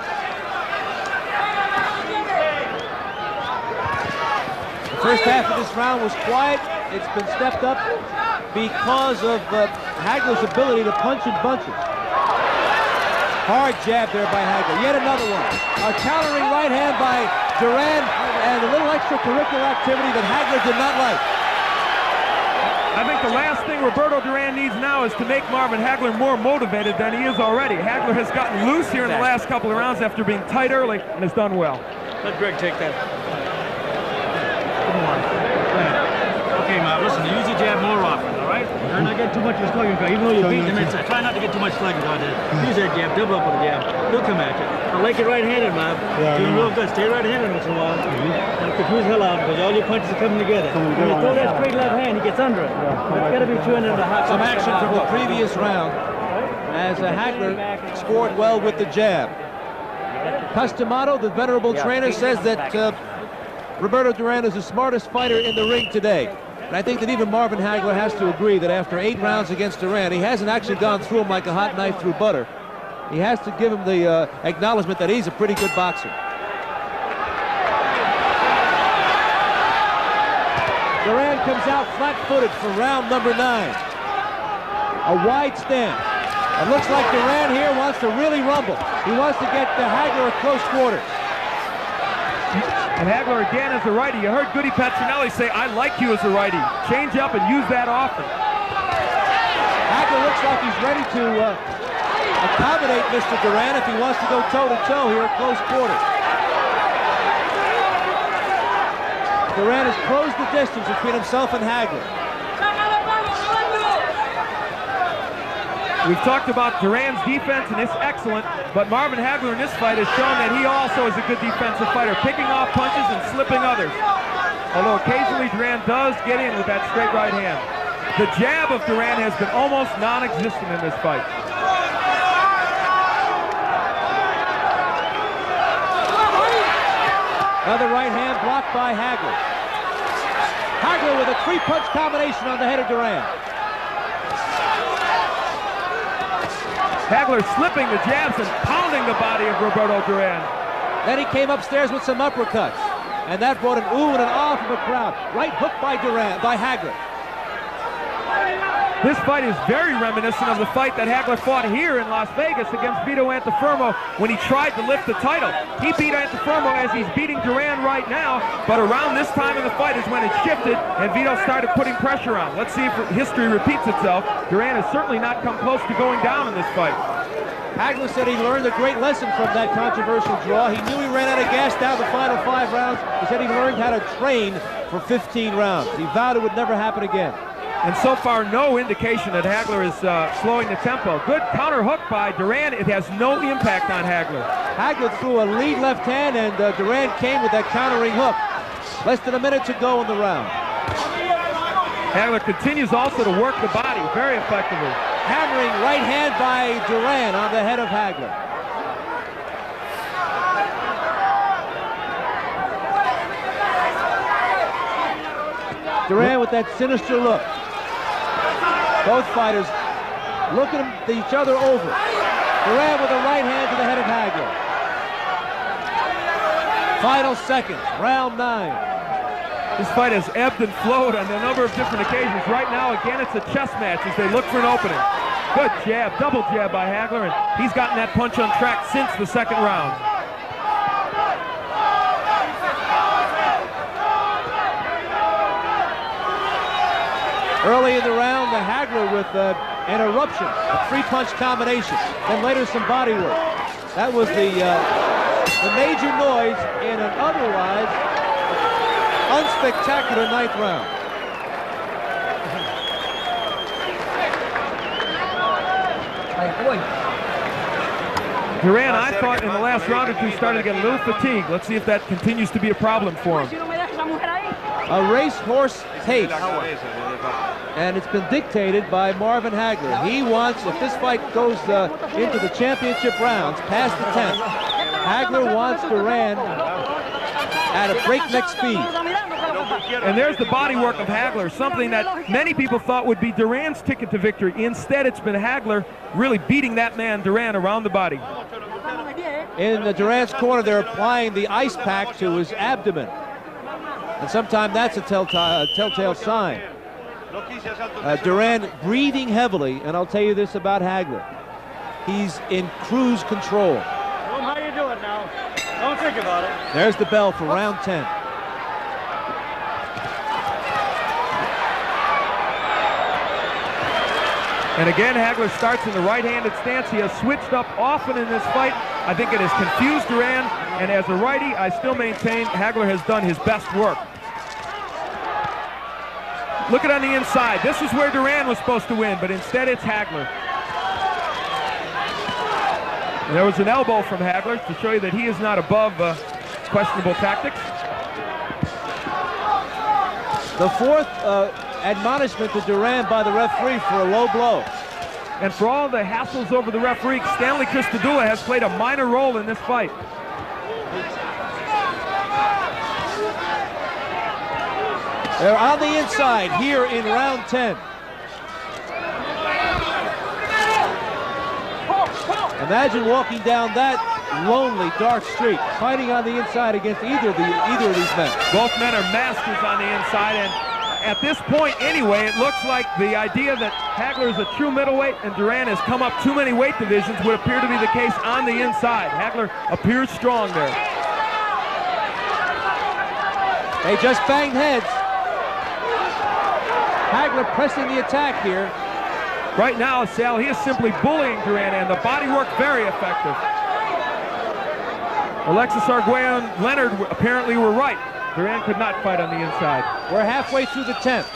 Speaker 1: The first half of this round was quiet. It's been stepped up because of Hagler's ability to punch in bunches. Hard jab there by Hagler. Yet another one. A countering right hand by Duran, and a little extracurricular activity that Hagler did not like.
Speaker 2: I think the last thing Roberto Duran needs now is to make Marvin Hagler more motivated than he is already. Hagler has gotten loose here in the last couple of rounds after being tight early and has done well.
Speaker 5: Let Greg take that. Come on. Okay, Marvin, listen, use your jab more often, all right? Try not to get too much of a slugging power. Even though you're beating him inside, try not to get too much slugging power there. Use that jab, double up with the jab. He'll come at you. I like it right-handed, Marv. Yeah, doing real good. Stay right-handed once in a while. And confuse the hell out because all your punches are coming together. When you throw that straight left hand, he gets under it. It's got to be 200 and a half.
Speaker 1: Some action from the previous round as Hagler scored well with the jab. Customato, the venerable trainer, says that Roberto Duran is the smartest fighter in the ring today. And I think that even Marvin Hagler has to agree that after 8 rounds against Duran, he hasn't actually gone through him like a hot knife through butter. He has to give him the acknowledgement that he's a pretty good boxer. Duran comes out flat-footed for round number 9. A wide stance. It looks like Duran here wants to really rumble. He wants to get Hagler at close quarters.
Speaker 2: And Hagler again as a righty. You heard Goody Petronelli say, I like you as a righty. Change up and use that often.
Speaker 1: Hagler looks like he's ready to accommodate Mr. Duran if he wants to go toe-to-toe here at close quarters. Duran has closed the distance between himself and Hagler.
Speaker 2: We've talked about Duran's defense, and it's excellent, but Marvin Hagler in this fight has shown that he also is a good defensive fighter, picking off punches and slipping others. Although occasionally Duran does get in with that straight right hand. The jab of Duran has been almost non-existent in this fight.
Speaker 1: Another right hand blocked by Hagler. Hagler with a 3-punch combination on the head of Duran.
Speaker 2: Hagler slipping the jabs and pounding the body of Roberto Duran.
Speaker 1: Then he came upstairs with some uppercuts. And that brought an ooh and an ah from the crowd. Right hook by Hagler.
Speaker 2: This fight is very reminiscent of the fight that Hagler fought here in Las Vegas against Vito Antuofermo when he tried to lift the title. He beat Antuofermo as he's beating Duran right now, but around this time in the fight is when it shifted and Vito started putting pressure on. Let's see if history repeats itself. Duran has certainly not come close to going down in this fight.
Speaker 1: Hagler said he learned a great lesson from that controversial draw. He knew he ran out of gas down the final 5 rounds. He said he learned how to train for 15 rounds. He vowed it would never happen again.
Speaker 2: And so far, no indication that Hagler is slowing the tempo. Good counter hook by Duran. It has no impact on Hagler.
Speaker 1: Hagler threw a lead left hand, and Duran came with that countering hook. Less than a minute to go in the round.
Speaker 2: Hagler continues also to work the body very effectively.
Speaker 1: Hammering right hand by Duran on the head of Hagler. Duran with that sinister look. Both fighters looking at each other over. Duran with a right hand to the head of Hagler. Final seconds, round 9.
Speaker 2: This fight has ebbed and flowed on a number of different occasions. Right now, again, it's a chess match as they look for an opening. Good jab, double jab by Hagler, and he's gotten that punch on track since the second round.
Speaker 1: Early in the round, the Hagler with an eruption, a 3-punch combination, then later some body work. That was the major noise in an otherwise unspectacular 9th round.
Speaker 2: Duran, I thought in the last round or two, started to get a little fatigued. Let's see if that continues to be a problem for him.
Speaker 1: A racehorse pace, and it's been dictated by Marvin Hagler. He wants, if this fight goes into the championship rounds, past the 10th, Hagler wants Duran at a breakneck speed.
Speaker 2: And there's the body work of Hagler, something that many people thought would be Duran's ticket to victory. Instead, it's been Hagler really beating that man Duran around the body.
Speaker 1: In Duran's corner, they're applying the ice pack to his abdomen. And sometimes that's a telltale sign. Duran breathing heavily, and I'll tell you this about Hagler. He's in cruise control.
Speaker 8: How you do it now? Don't think about it.
Speaker 1: There's the bell for round 10.
Speaker 2: And again, Hagler starts in the right-handed stance. He has switched up often in this fight. I think it has confused Duran, and as a righty, I still maintain Hagler has done his best work. Look at on the inside. This is where Duran was supposed to win, but instead it's Hagler. And there was an elbow from Hagler to show you that he is not above questionable tactics.
Speaker 1: The 4th admonishment to Duran by the referee for a low blow.
Speaker 2: And for all the hassles over the referee, Stanley Christodoulou has played a minor role in this fight.
Speaker 1: They're on the inside here in round 10. Imagine walking down that lonely, dark street, fighting on the inside against either of these men.
Speaker 2: Both men are masters on the inside, and at this point anyway, it looks like the idea that Hagler is a true middleweight and Duran has come up too many weight divisions would appear to be the case on the inside. Hagler appears strong there.
Speaker 1: They just banged heads. Hagler pressing the attack here.
Speaker 2: Right now, Sal, he is simply bullying Duran, and the body work very effective. Alexis Arguello and Leonard apparently were right. Duran could not fight on the inside.
Speaker 1: We're halfway through the 10th.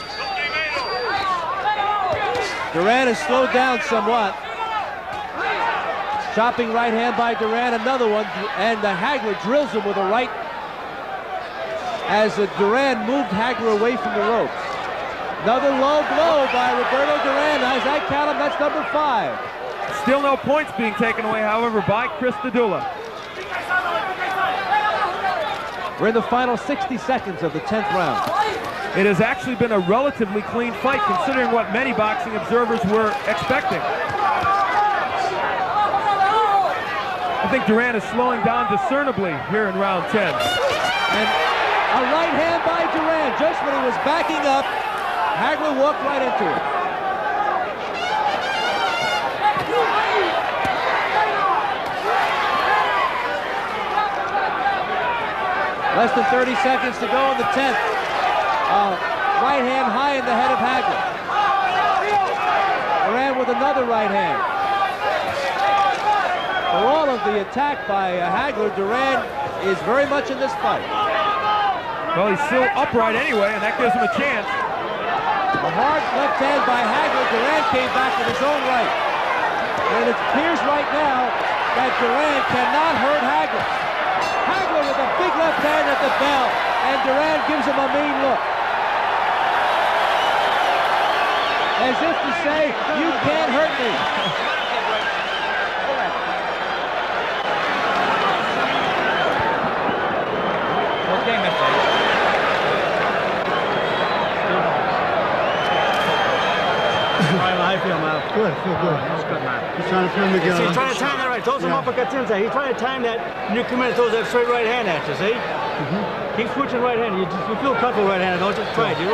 Speaker 1: Duran has slowed down somewhat. Chopping right hand by Duran, another one, and Hagler drills him with a right as Duran moved Hagler away from the ropes. Another low blow by Roberto Duran. As I count him, that's number 5.
Speaker 2: Still no points being taken away, however, by Christodoulou.
Speaker 1: We're in the final 60 seconds of the 10th round.
Speaker 2: It has actually been a relatively clean fight, considering what many boxing observers were expecting. I think Duran is slowing down discernibly here in round 10.
Speaker 1: And A right hand by Duran. Just when he was backing up, Hagler walked right into it. Less than 30 seconds to go in the 10th. Right hand high in the head of Hagler. Duran with another right hand. For all of the attack by Hagler, Duran is very much in this fight.
Speaker 2: Well, he's still upright anyway, and that gives him a chance.
Speaker 1: A hard left hand by Hagler. Duran came back with his own right. And it appears right now that Duran cannot hurt Hagler. Hagler with a big left hand at the bell, and Duran gives him a mean look. As if to say, you can't hurt me.
Speaker 5: Okay, Mr.
Speaker 6: How you feel, man?
Speaker 8: Good, feel good.
Speaker 6: That's good, man.
Speaker 8: He's trying to film again.
Speaker 6: See, he's trying to time that right. Throw some uppercuts inside. He's trying to time that. When you come in and throws that straight right hand at you, see? Keep switching right hand. You feel comfortable right hand. Don't just try it, dude.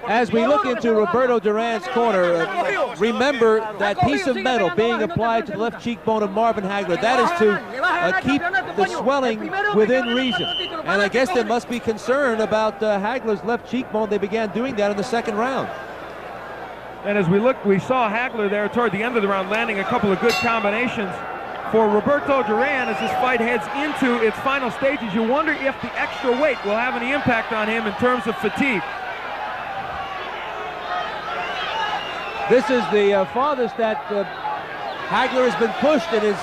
Speaker 1: As we look into Roberto Duran's corner, remember that piece of metal being applied to the left cheekbone of Marvin Hagler. That is to keep the swelling within reason. And I guess there must be concern about Hagler's left cheekbone. They began doing that in the second round.
Speaker 2: And as we looked, we saw Hagler there toward the end of the round landing a couple of good combinations. For Roberto Duran, as this fight heads into its final stages, you wonder if the extra weight will have any impact on him in terms of fatigue.
Speaker 1: This is the farthest that Hagler has been pushed in his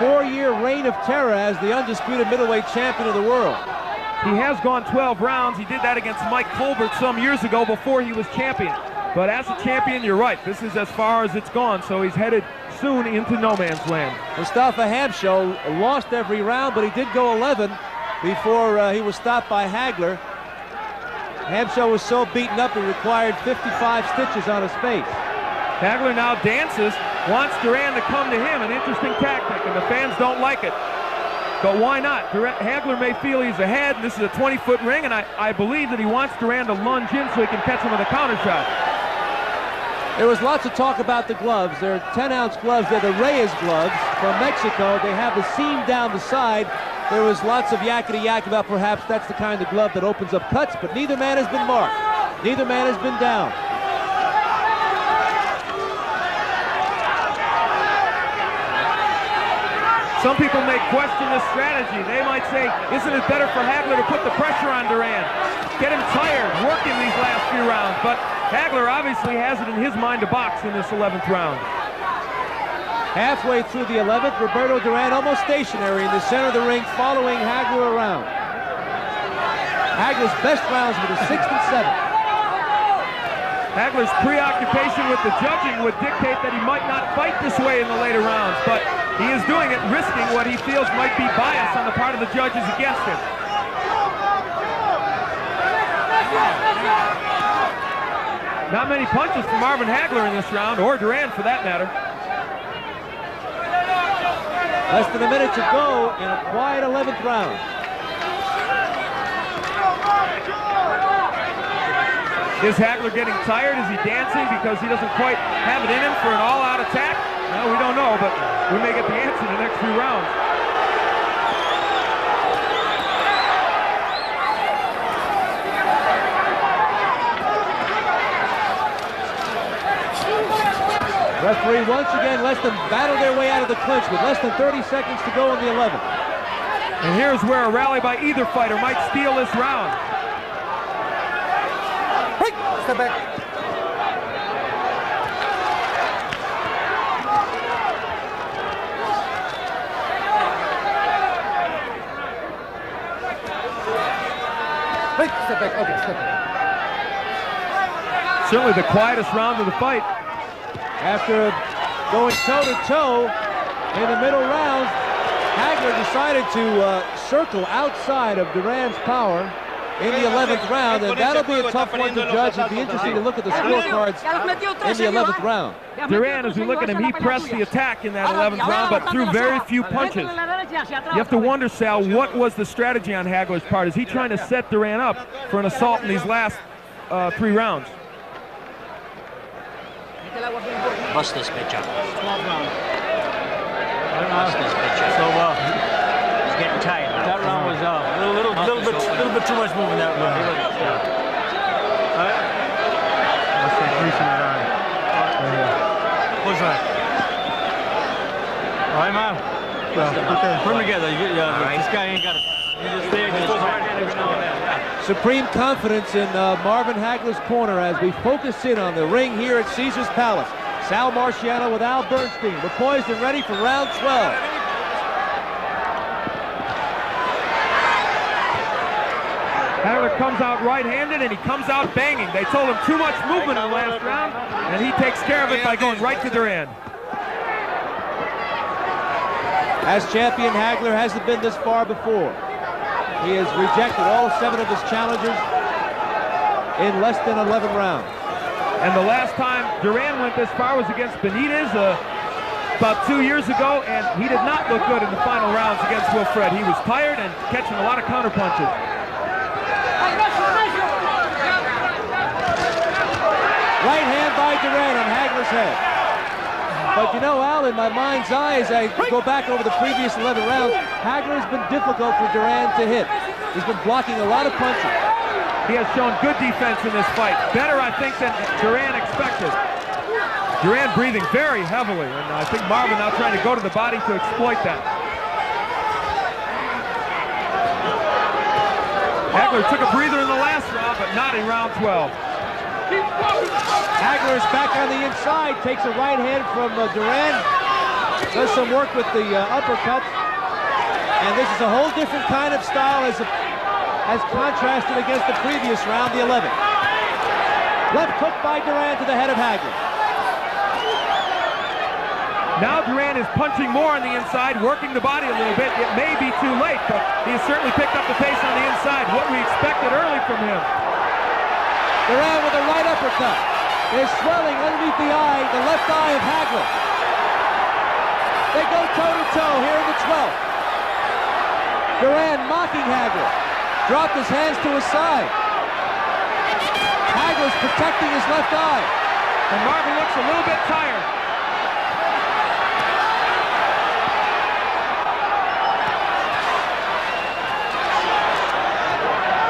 Speaker 1: 4-year reign of terror as the undisputed middleweight champion of the world.
Speaker 2: He has gone 12 rounds. He did that against Mike Colbert some years ago before he was champion. But as a champion, you're right. This is as far as it's gone, so he's headed soon into no man's land.
Speaker 1: Mustafa Hamsho lost every round, but he did go 11 before he was stopped by Hagler. Hamsho was so beaten up, he required 55 stitches on his face.
Speaker 2: Hagler now dances, wants Duran to come to him, an interesting tactic, and the fans don't like it. But why not? Hagler may feel he's ahead, and this is a 20-foot ring, and I believe that he wants Duran to lunge in so he can catch him with a counter shot.
Speaker 1: There was lots of talk about the gloves. They're 10-ounce gloves. They're the Reyes gloves from Mexico. They have the seam down the side. There was lots of yakety-yak about perhaps that's the kind of glove that opens up cuts, but neither man has been marked. Neither man has been down.
Speaker 2: Some people may question this strategy. They might say, isn't it better for Hagler to put the pressure on Duran? Get him tired, working these last few rounds. But Hagler obviously has it in his mind to box in this 11th round.
Speaker 1: Halfway through the 11th, Roberto Duran almost stationary in the center of the ring, following Hagler around. Hagler's best rounds were the 6th and 7th.
Speaker 2: Hagler's preoccupation with the judging would dictate that he might not fight this way in the later rounds, but he is doing it, risking what he feels might be bias on the part of the judges against him. Not many punches from Marvin Hagler in this round, or Duran for that matter.
Speaker 1: Less than a minute to go in a quiet 11th round.
Speaker 2: Is Hagler getting tired? Is he dancing because he doesn't quite have it in him for an all-out attack? No, we don't know, but we may get the answer in the next few rounds.
Speaker 1: Referee once again lets them battle their way out of the clinch with less than 30 seconds to go in the 11th.
Speaker 2: And here's where a rally by either fighter might steal this round.
Speaker 4: Step back. Wait, step back. Okay, step back.
Speaker 2: Certainly the quietest round of the fight.
Speaker 1: After going toe-to-toe in the middle rounds, Hagler decided to circle outside of Duran's power in the 11th round, and that'll be a tough one to judge. It'd be interesting to look at the scorecards in the 11th round.
Speaker 2: Duran, as we look at him, he pressed the attack in that 11th round, but threw very few punches. You have to wonder, Sal, what was the strategy on Hagler's part? Is he trying to set Duran up for an assault in these last 3 rounds?
Speaker 9: Bust this bitch up.
Speaker 5: 12 round.
Speaker 9: Bust this bitch up.
Speaker 5: So,
Speaker 9: he's getting tired now.
Speaker 5: that round was a little bit too much movement that round. What's that? All right, man. Put them together. This guy ain't got it. You just stay against his right hand every now and then.
Speaker 1: Supreme confidence in Marvin Hagler's corner as we focus in on the ring here at Caesar's Palace. Sal Marciano with Al Bernstein. We're poised and ready for round 12.
Speaker 2: Hagler comes out right-handed and he comes out banging. They told him too much movement in the last round, and he takes care of it by going right to Duran.
Speaker 1: As champion, Hagler hasn't been this far before. He has rejected all 7 of his challengers in less than 11 rounds.
Speaker 2: And the last time Duran went this far was against Benitez about 2 years ago, and he did not look good in the final rounds against Wilfred. He was tired and catching a lot of counter punches.
Speaker 1: Right hand by Duran on Hagler's head. But you know, Al, in my mind's eye, as I go back over the previous 11 rounds, Hagler has been difficult for Duran to hit. He's been blocking a lot of punches.
Speaker 2: He has shown good defense in this fight. Better, I think, than Duran expected. Duran breathing very heavily, and I think Marvin now trying to go to the body to exploit that. Hagler took a breather in the last round, but not in round 12.
Speaker 1: Hagler is back on the inside, takes a right hand from Duran, does some work with the uppercuts, and this is a whole different kind of style as contrasted against the previous round, the 11th. Left hook by Duran to the head of Hagler.
Speaker 2: Now Duran is punching more on the inside, working the body a little bit. It may be too late, but he has certainly picked up the pace on the inside, what we expected early from him.
Speaker 1: Duran with a right uppercut. There's swelling underneath the eye, the left eye of Hagler. They go toe-to-toe here in the 12th. Duran mocking Hagler. Dropped his hands to his side. Hagler's protecting his left eye.
Speaker 2: And Marvin looks a little bit tired.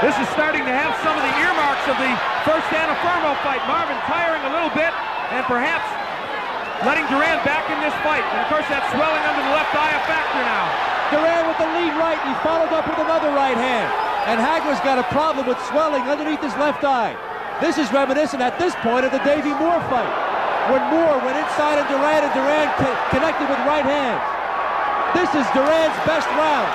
Speaker 2: This is starting to have some of the earmarks of the first Anna Fermo fight. Marvin tiring a little bit and perhaps letting Duran back in this fight. And of course that swelling under the left eye a factor now.
Speaker 1: Duran with the lead right, he followed up with another right hand. And Hagler's got a problem with swelling underneath his left eye. This is reminiscent at this point of the Davey Moore fight, when Moore went inside of Duran and Duran connected with right hands. This is Duran's best round.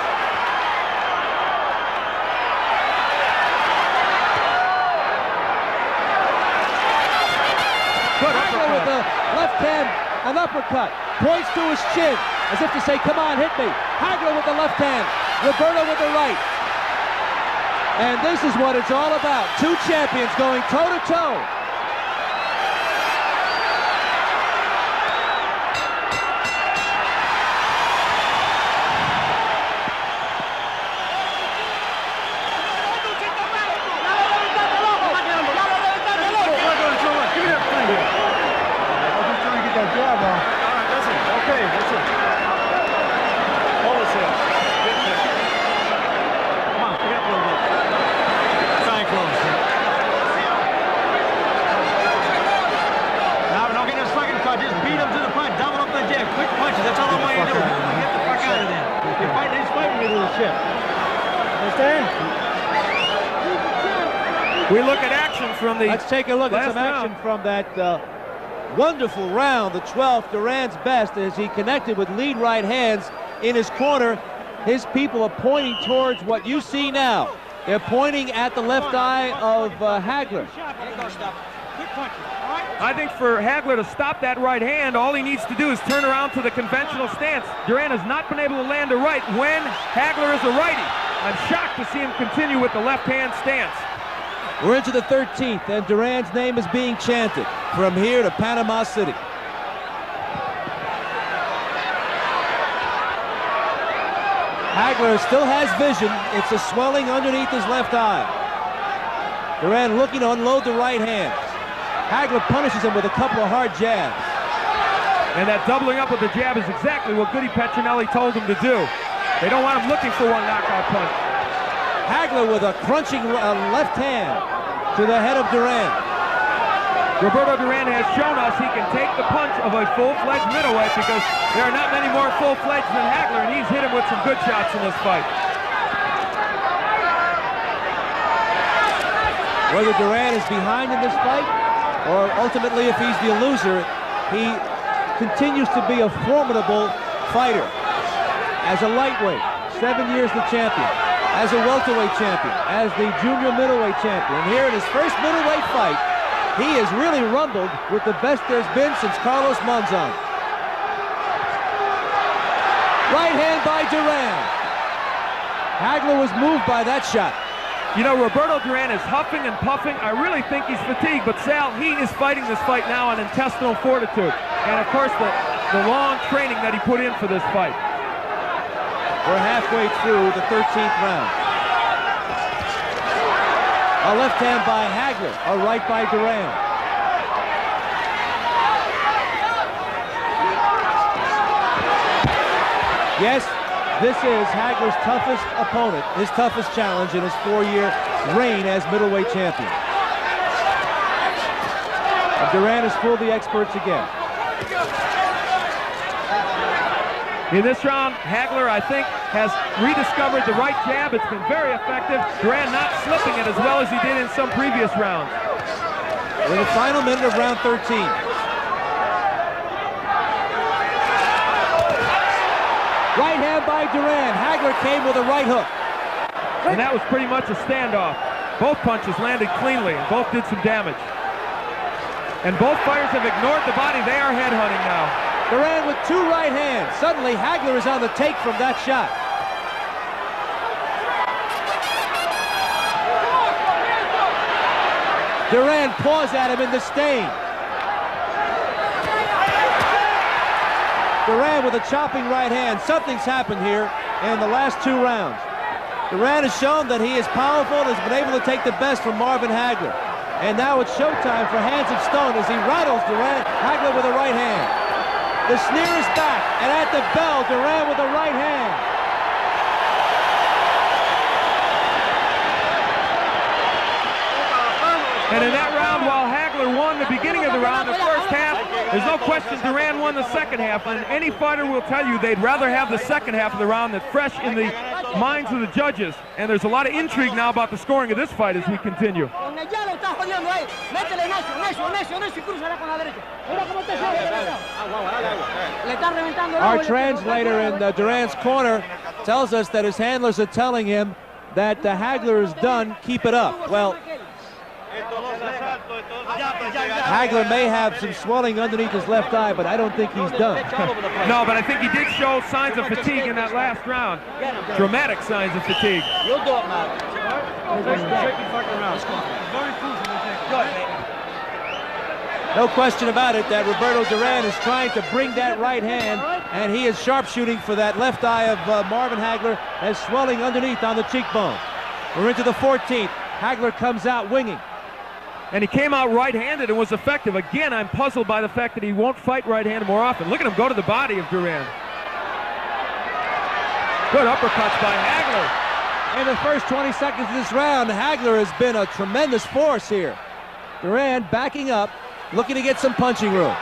Speaker 1: Hagler with the left hand, an uppercut, points to his chin, as if to say, come on, hit me. Hagler with the left hand, Roberto with the right. And this is what it's all about. 2 champions going toe-to-toe.
Speaker 2: We look at action from the
Speaker 1: Let's take a look at some action from that wonderful round, the 12th, Duran's best, as he connected with lead right hands in his corner. His people are pointing towards what you see now. They're pointing at the left eye of Hagler.
Speaker 2: I think for Hagler to stop that right hand, all he needs to do is turn around to the conventional stance. Duran has not been able to land a right when Hagler is a righty. I'm shocked to see him continue with the left-hand stance.
Speaker 1: We're into the 13th, and Duran's name is being chanted from here to Panama City. Hagler still has vision. It's a swelling underneath his left eye. Duran looking to unload the right hand. Hagler punishes him with a couple of hard jabs.
Speaker 2: And that doubling up with the jab is exactly what Goody Petronelli told him to do. They don't want him looking for one knockout punch.
Speaker 1: Hagler with a crunching left hand to the head of Duran.
Speaker 2: Roberto Duran has shown us he can take the punch of a full-fledged middleweight because there are not many more full-fledged than Hagler, and he's hit him with some good shots in this fight.
Speaker 1: Whether Duran is behind in this fight, or ultimately if he's the loser, he continues to be a formidable fighter. As a lightweight, 7 years the champion. As a welterweight champion. As the junior middleweight champion. Here in his first middleweight fight, he has really rumbled with the best there's been since Carlos Monzon. Right hand by Duran. Hagler was moved by that shot.
Speaker 2: You know, Roberto Duran is huffing and puffing. I really think he's fatigued, but Sal, he is fighting this fight now on intestinal fortitude. And of course, the long training that he put in for this fight.
Speaker 1: We're halfway through the 13th round. A left hand by Hagler, a right by Duran. Yes, this is Hagler's toughest opponent, his toughest challenge in his 4-year reign as middleweight champion. And Duran has fooled the experts again.
Speaker 2: In this round, Hagler, I think, has rediscovered the right jab. It's been very effective. Duran not slipping it as well as he did in some previous rounds.
Speaker 1: In the final minute of round 13. Right hand by Duran. Hagler came with a right hook.
Speaker 2: And that was pretty much a standoff. Both punches landed cleanly, and both did some damage. And both fighters have ignored the body. They are headhunting now.
Speaker 1: Duran with 2 right hands. Suddenly, Hagler is on the take from that shot. Duran paws at him in disdain. Duran with a chopping right hand. Something's happened here in the last 2 rounds. Duran has shown that he is powerful and has been able to take the best from Marvin Hagler. And now it's showtime for Hands of Stone as he rattles Duran. Hagler with a right hand. The sneer is back, and at the bell, Duran with a right hand.
Speaker 2: And in that round, while Hagler won the beginning of the round, the first half, there's no question Duran won the second half. And any fighter will tell you they'd rather have the second half of the round that's fresh in the minds of the judges. And there's a lot of intrigue now about the scoring of this fight as we continue.
Speaker 1: Our translator in Duran's corner tells us that his handlers are telling him that the Hagler is done, keep it up. Well, Hagler may have some swelling underneath his left eye, but I don't think he's done.
Speaker 2: No, but I think he did show signs of fatigue in that last round. Dramatic signs of fatigue.
Speaker 9: You'll do it, man.
Speaker 1: No question about it that Roberto Duran is trying to bring that right hand, and he is sharpshooting for that left eye of Marvin Hagler as swelling underneath on the cheekbone. We're into the 14th. Hagler comes out winging.
Speaker 2: And he came out right-handed and was effective. Again, I'm puzzled by the fact that he won't fight right-handed more often. Look at him go to the body of Duran. Good uppercuts by Hagler.
Speaker 1: In the first 20 seconds of this round, Hagler has been a tremendous force here. Duran backing up, looking to get some punching room.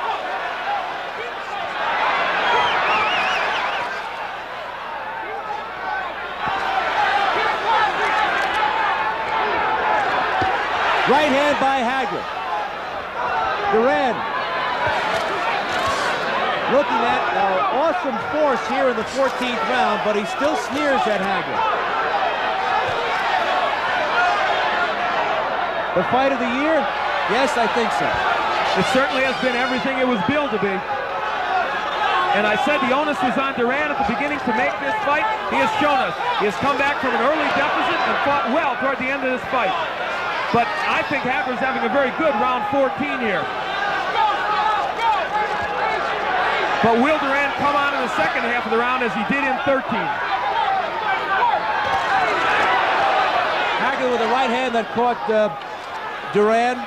Speaker 1: Right hand by Hagler. Duran looking at awesome force here in the 14th round, but he still sneers at Hagler. The fight of the year? Yes, I think so.
Speaker 2: It certainly has been everything it was billed to be. And I said the onus was on Duran at the beginning to make this fight. He has shown us. He has come back from an early deficit and fought well toward the end of this fight. But I think Hagler's having a very good round 14 here. But will Duran come on in the second half of the round as he did in 13?
Speaker 1: Hagler with a right hand that caught Duran.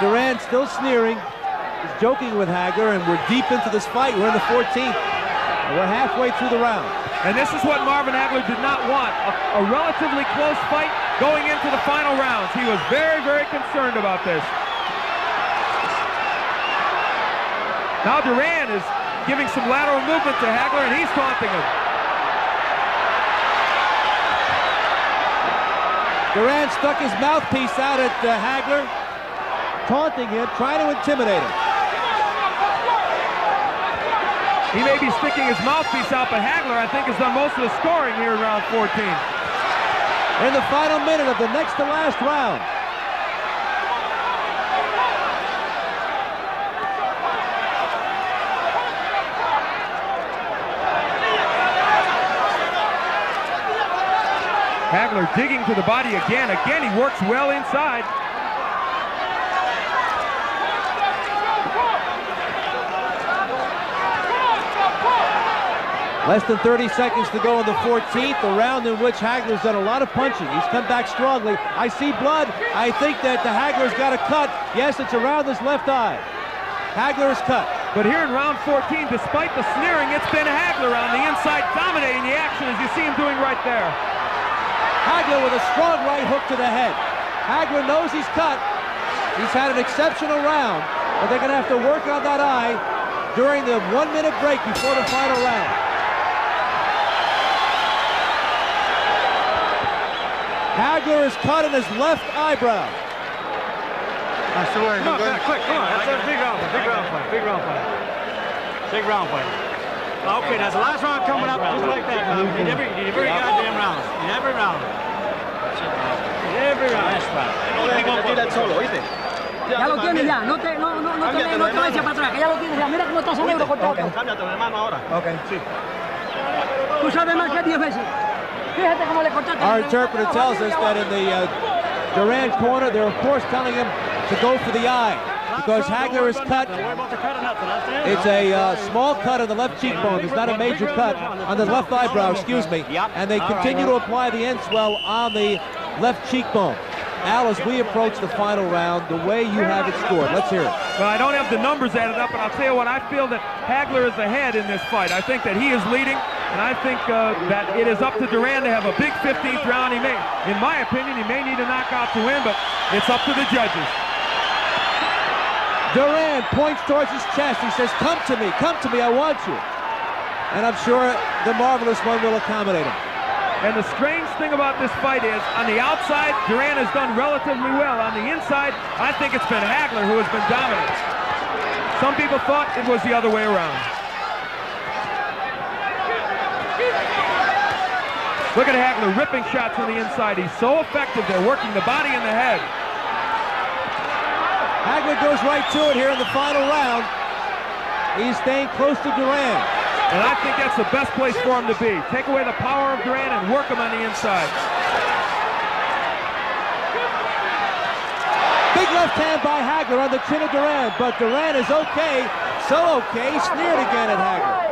Speaker 1: Duran still sneering. He's joking with Hagler, and we're deep into this fight. We're in the 14th. And we're halfway through the round.
Speaker 2: And this is what Marvin Hagler did not want, a relatively close fight going into the final rounds. He was very, very concerned about this. Now Duran is giving some lateral movement to Hagler, and he's taunting him.
Speaker 1: Duran stuck his mouthpiece out at Hagler, taunting him, trying to intimidate him.
Speaker 2: He may be sticking his mouthpiece out, but Hagler, I think, has done most of the scoring here in round 14.
Speaker 1: In the final minute of the next to last round.
Speaker 2: Hagler digging to the body again. Again, he works well inside.
Speaker 1: Less than 30 seconds to go in the 14th, a round in which Hagler's done a lot of punching. He's come back strongly. I see blood. I think that the Hagler's got a cut. Yes, it's around his left eye. Hagler is cut.
Speaker 2: But here in round 14, despite the sneering, it's been Hagler on the inside dominating the action, as you see him doing right there.
Speaker 1: Hagler with a strong right hook to the head. Hagler knows he's cut. He's had an exceptional round, but they're going to have to work on that eye during the 1-minute break before the final round. Hagler is cut in his left eyebrow.
Speaker 5: I swear. Come on, quick, come on. That's a big round fight. Big round fight. Big round fight. Big round fight. Okay, that's the last round coming up just like that. In every goddamn round. In every round. In every round.
Speaker 6: No dejes que te tire el solo, ¿oíste?
Speaker 10: Ya lo tienes ya, no te vayas para atrás, que ya lo tienes ya. Mira cómo está ese negro cortado.
Speaker 6: Cámbiate de mano ahora.
Speaker 8: Ok.
Speaker 6: Sí.
Speaker 10: Tú sabes más que 10 veces. Fíjate cómo le cortaste.
Speaker 1: Our interpreter tells us that in the Duran corner, they're of course telling him to go for the eye because Hagler is cut. It's a small cut on the left cheekbone. It's not a major cut on the left eyebrow, excuse me. And they continue to apply the end swell on the left cheekbone. Al, as we approach the final round, the way you have it scored, let's hear it.
Speaker 2: Well, I don't have the numbers added up, but I'll tell you what, I feel that Hagler is ahead in this fight. I think that he is leading, and I think that it is up to Duran to have a big 15th round. He may, in my opinion, he may need a knockout to win, but it's up to the judges.
Speaker 1: Duran points towards his chest. He says, come to me, I want you. And I'm sure the marvelous one will accommodate him.
Speaker 2: And the strange thing about this fight is, on the outside, Duran has done relatively well. On the inside, I think it's been Hagler who has been dominant. Some people thought it was the other way around. Look at Hagler ripping shots from the inside. He's so effective. They're working the body and the head.
Speaker 1: Hagler goes right to it here in the final round. He's staying close to Duran.
Speaker 2: And I think that's the best place for him to be. Take away the power of Duran and work him on the inside.
Speaker 1: Big left hand by Hagler on the chin of Duran, but Duran is okay, so okay, he sneered again at Hagler.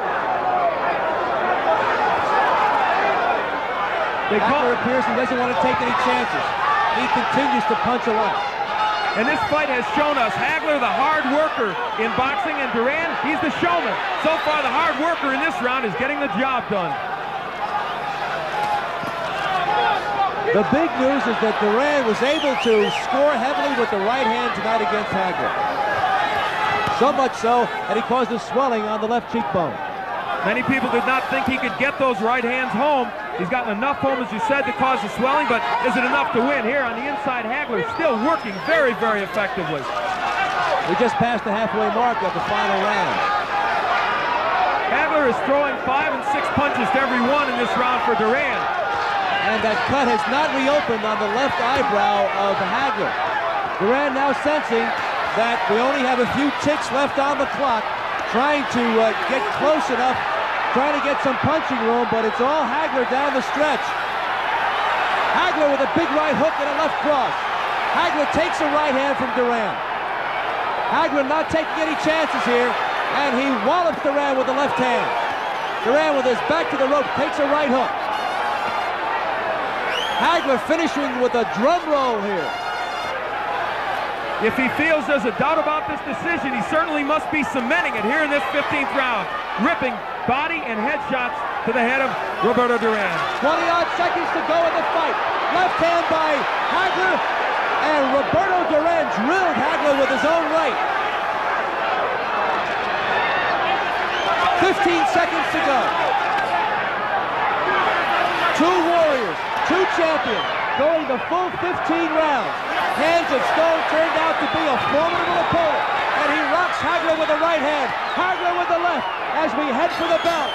Speaker 1: Hagler appears he doesn't want to take any chances. He continues to punch a lot.
Speaker 2: And this fight has shown us Hagler, the hard worker in boxing, and Duran, he's the showman. So far, the hard worker in this round is getting the job done.
Speaker 1: The big news is that Duran was able to score heavily with the right hand tonight against Hagler. So much so that he caused a swelling on the left cheekbone.
Speaker 2: Many people did not think he could get those right hands home. He's gotten enough home, as you said, to cause the swelling, but is it enough to win? Here on the inside, Hagler still working very, very effectively.
Speaker 1: We just passed the halfway mark of the final round.
Speaker 2: Hagler is throwing 5 and 6 punches to every one in this round for Duran.
Speaker 1: And that cut has not reopened on the left eyebrow of Hagler. Duran now sensing that we only have a few ticks left on the clock. trying to get close enough, trying to get some punching room, but it's all Hagler down the stretch. Hagler with a big right hook and a left cross. Hagler takes a right hand from Duran. Hagler not taking any chances here, and he wallops Duran with the left hand. Duran with his back to the rope takes a right hook. Hagler finishing with a drum roll here.
Speaker 2: If he feels there's a doubt about this decision, he certainly must be cementing it here in this 15th round. Ripping body and head shots to the head of Roberto Duran.
Speaker 1: 20-odd seconds to go in the fight. Left hand by Hagler, and Roberto Duran drilled Hagler with his own right. 15 seconds to go. Two warriors, two champions, going the full 15 rounds. Hands of Stone turned out to be a formidable opponent, and he rocks Hagler with the right hand, Hagler with the left, as we head for the belt.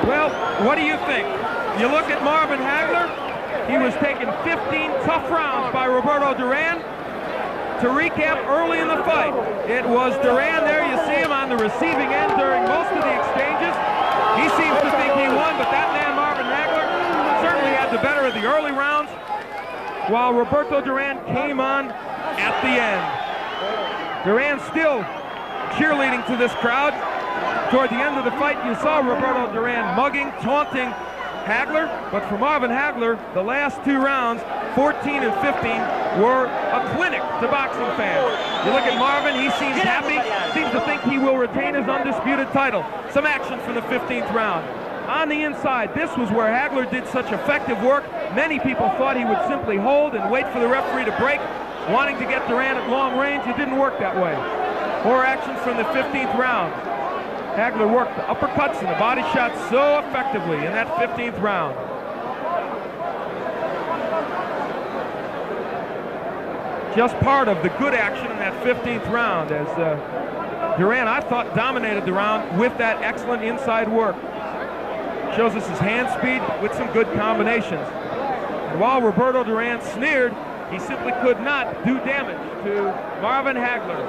Speaker 2: Well, what do you think? You look at Marvin Hagler, he was taking 15 tough rounds by Roberto Duran. To recap, early in the fight, it was Duran there. You see him on the receiving end during most of the exchanges. He seems to think he won, but that man, Marvin Hagler, certainly had the better of the early rounds, while Roberto Duran came on at the end. Duran still cheerleading to this crowd. Toward the end of the fight, you saw Roberto Duran mugging, taunting Hagler, but for Marvin Hagler, the last two rounds, 14 and 15, were a clinic to boxing fans. You look at Marvin, he seems happy, seems to think he will retain his undisputed title. Some action from the 15th round. On the inside, this was where Hagler did such effective work. Many people thought he would simply hold and wait for the referee to break, wanting to get Duran at long range. It didn't work that way. More action from the 15th round. Hagler worked the uppercuts and the body shots so effectively in that 15th round. Just part of the good action in that 15th round, as Duran, I thought, dominated the round with that excellent inside work. Shows us his hand speed with some good combinations. And while Roberto Duran sneered, he simply could not do damage to Marvin Hagler.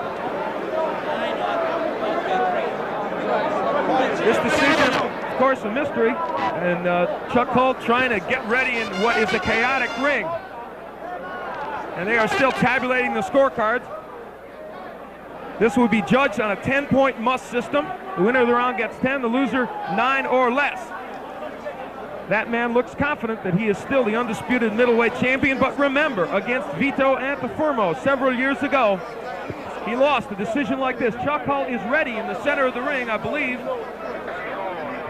Speaker 2: This decision, of course, a mystery, and Chuck Hull trying to get ready in what is a chaotic ring. And they are still tabulating the scorecards. This will be judged on a 10-point must system. The winner of the round gets 10, the loser 9 or less. That man looks confident that he is still the undisputed middleweight champion, but remember, against Vito Antuofermo several years ago, he lost a decision like this. Chuck Hull is ready in the center of the ring, I believe.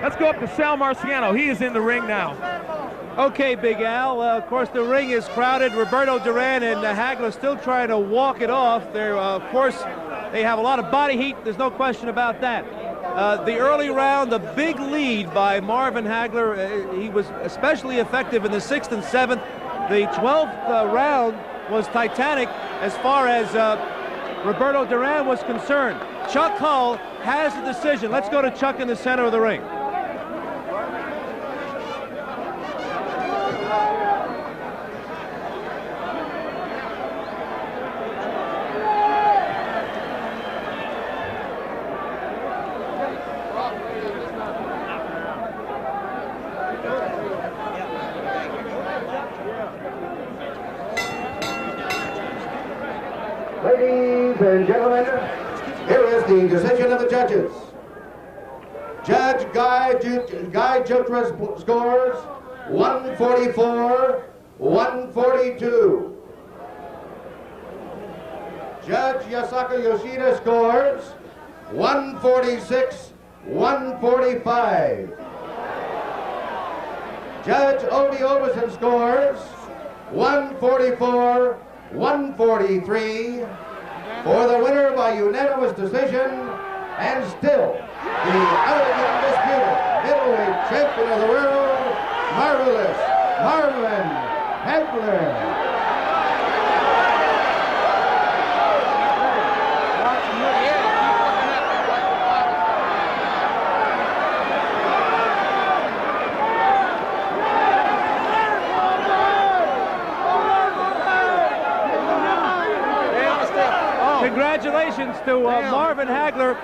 Speaker 2: Let's go up to Sal Marciano. He is in the ring now.
Speaker 1: Okay, Big Al. Of course, the ring is crowded. Roberto Duran and Hagler still trying to walk it off. They're, of course, they have a lot of body heat. There's no question about that. The early round, the big lead by Marvin Hagler. He was especially effective in the 6th and 7th. The 12th round was titanic as far as Roberto Duran was concerned. Chuck Hull has the decision. Let's go to Chuck in the center of the ring.
Speaker 3: Ladies and gentlemen, here is the decision of the judges. Judge Guy Jutra's scores 144-142. Judge Yasaka Yoshida scores 146-145. Judge Odie Oberson scores 144-143 for the winner by unanimous decision, and still the undisputed middleweight champion of the world, Marvelous Marvin Hagler.
Speaker 1: Congratulations to Marvin Hagler,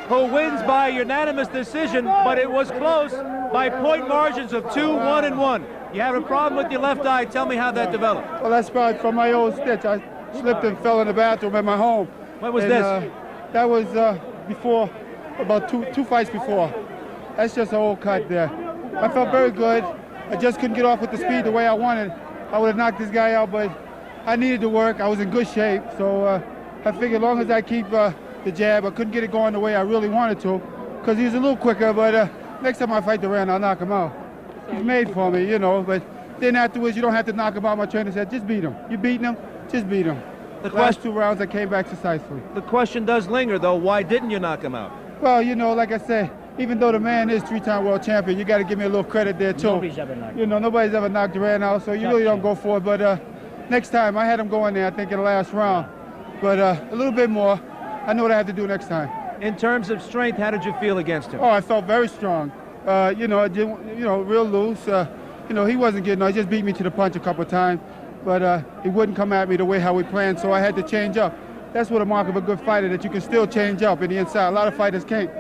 Speaker 1: who wins by unanimous decision, but it was close by point margins of 2, 1, and 1. You have a problem with your left eye. Tell me how that developed.
Speaker 8: Well, that's probably from my old stitch. I slipped and fell in the bathroom at my home.
Speaker 1: When was this?
Speaker 8: That was before, about two fights before. That's just an old cut there. I felt very good. I just couldn't get off with the speed the way I wanted. I would have knocked this guy out, but I needed to work. I was in good shape, so I figured as long as I keep the jab, I couldn't get it going the way I really wanted to, because he was a little quicker, but next time I fight Duran, I'll knock him out. He's made for me, you know, but then afterwards, you don't have to knock him out. My trainer said, just beat him. You're beating him, just beat him. The last 2 rounds, I came back decisively.
Speaker 1: The question does linger, though. Why didn't you knock him out?
Speaker 8: Well, you know, like I said, even though the man is 3-time world champion, you got to give me a little credit there, too.
Speaker 9: Nobody's ever knocked.
Speaker 8: You know, nobody's ever knocked Duran out, so you really don't go for it. But next time, I had him going there, I think, in the last round. But a little bit more. I know what I have to do next time.
Speaker 1: In terms of strength, how did you feel against him?
Speaker 8: Oh, I felt very strong. You know, real loose. You know, he wasn't getting, he just beat me to the punch a couple of times. But he wouldn't come at me the way how we planned, so I had to change up. That's what a mark of a good fighter, that you can still change up in the inside. A lot of fighters can't,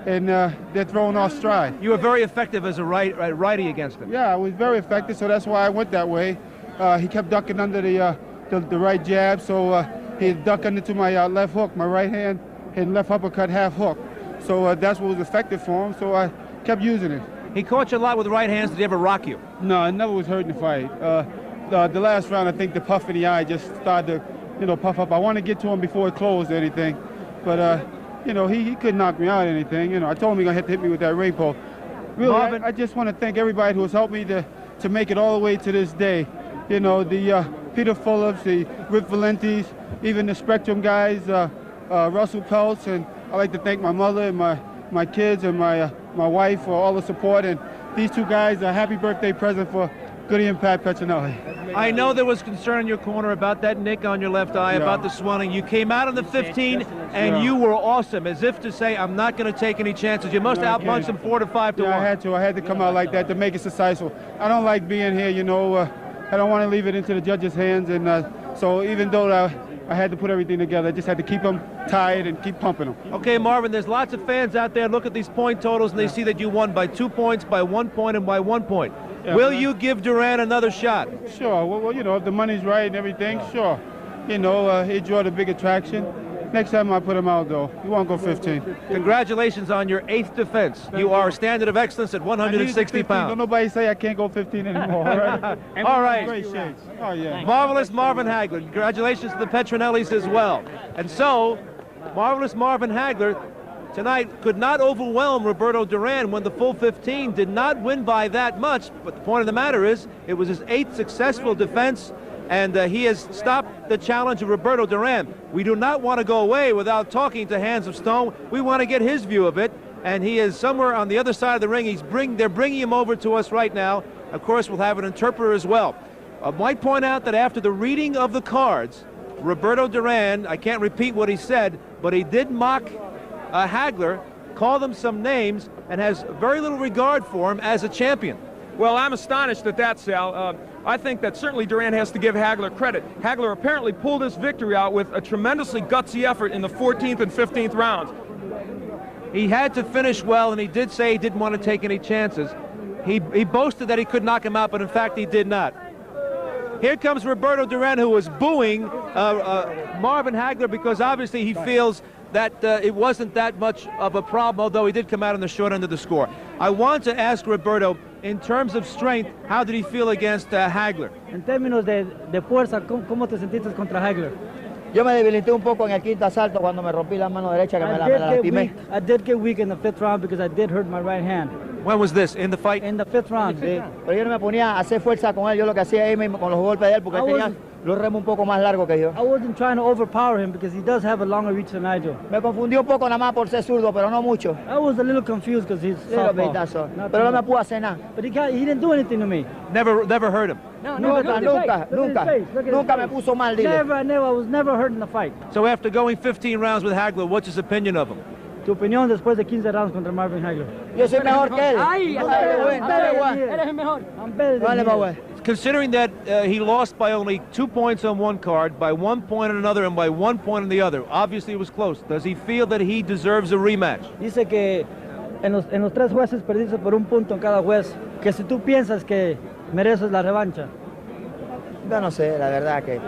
Speaker 8: and they're thrown off stride.
Speaker 1: You were very effective as a righty against him.
Speaker 8: Yeah, I was very effective, so that's why I went that way. He kept ducking under the right jab, so he'd duck into my left hook, my right hand, and left uppercut half hook. So that's what was effective for him, so I kept using it.
Speaker 1: He caught you a lot with right hands. Did he ever rock you?
Speaker 8: No, I never was hurt in the fight. The last round, I think the puff in the eye just started to, you know, puff up. I wanted to get to him before it closed or anything, but you know, he couldn't knock me out or anything. You know, I told him he gonna hit me with that rainbow. Really, Marvin, I just want to thank everybody who has helped me to make it all the way to this day. You know, the Peter Fullops, the Rip Valentes, even the Spectrum guys, Russell Peltz, and I'd like to thank my mother and my kids and my wife for all the support. And these 2 guys, a happy birthday present for Goody and Pat Petronelli.
Speaker 1: I know there was concern in your corner about that nick on your left eye, about the swelling. You came out on the 15, and you were awesome, as if to say, I'm not going to take any chances. You must have outpunched him 4 to 5 to 1.
Speaker 8: I had to come out like that to make it decisive. I don't like being here, you know. I don't want to leave it into the judges' hands, and so even though I had to put everything together, I just had to keep them tied and keep pumping them.
Speaker 1: Okay, Marvin, there's lots of fans out there. Look at these point totals, and they see that you won by 2 points, by 1 point, and by 1 point. Yeah, will you give Duran another shot?
Speaker 8: Sure. Well, you know, if the money's right and everything, sure. You know, he draw the big attraction. Next time I put him out, though, he won't go 15.
Speaker 1: Congratulations on your 8th defense. You are a standard of excellence at 160 pounds.
Speaker 8: Don't nobody say I can't go 15 anymore. All right.
Speaker 1: All right.
Speaker 8: Great shakes. Oh, yeah.
Speaker 1: Marvelous Marvin Hagler. Congratulations to the Petronellis as well. And so, marvelous Marvin Hagler tonight could not overwhelm Roberto Duran when the full 15, did not win by that much, but the point of the matter is it was his 8th successful defense, and he has stopped the challenge of Roberto Duran. We do not want to go away without talking to Hands of Stone. We want to get his view of it, and he is somewhere on the other side of the ring. They're bringing him over to us right now. Of course, we'll have an interpreter as well. I might point out that after the reading of the cards, Roberto Duran, I can't repeat what he said, but he did mock Hagler, called him some names, and has very little regard for him as a champion.
Speaker 2: Well, I'm astonished at that, Sal. I think that certainly Duran has to give Hagler credit. Hagler apparently pulled his victory out with a tremendously gutsy effort in the 14th and 15th rounds.
Speaker 1: He had to finish well, and he did say he didn't want to take any chances. He boasted that he could knock him out, but in fact he did not. Here comes Roberto Duran, who was booing Marvin Hagler because obviously he feels that it wasn't that much of a problem, although he did come out on the short end of the score. I want to ask Roberto, in terms of strength, how did he feel against Hagler?
Speaker 10: En términos de fuerza, ¿cómo te sentiste contra Hagler?
Speaker 11: Yo me debilité un poco en el quinto asalto cuando me rompí la mano derecha que me la lastimé.
Speaker 10: I did get weak in the 5th round because I did hurt my right hand.
Speaker 1: When was this? In the fight?
Speaker 10: In the 5th round.
Speaker 11: Sí, pero yo no me ponía a hacer fuerza con él. Yo lo que hacía es con los golpes de él porque él tenía los remos un poco más largos que yo.
Speaker 10: I wasn't trying to overpower him because he does have a longer reach than I do.
Speaker 11: Me confundió un poco nada más por ser zurdo, pero no mucho.
Speaker 10: I was a little confused because he's southpaw.
Speaker 11: Pero no me pudo hacer nada.
Speaker 10: But he didn't do anything to me.
Speaker 1: Never hurt him.
Speaker 11: Nunca me puso mal, dile.
Speaker 10: I was never hurt in the fight.
Speaker 1: So after going 15 rounds with Hagler, what's his opinion of him?
Speaker 10: Tu opinión después de 15 rounds contra Marvin Hagler.
Speaker 11: Yo soy mejor que él.
Speaker 10: Ay, eres el mejor.
Speaker 11: I'm better than you.
Speaker 1: Considering that he lost by only 2 points on one card, by 1 point on another, and by 1 point on the other, obviously it was close. Does he feel that he deserves a rematch?
Speaker 12: Dice que en los 3 jueces perdiste por 1 punto en cada juez, que si tú piensas que mereces la revancha.
Speaker 11: Yo no sé, la verdad que...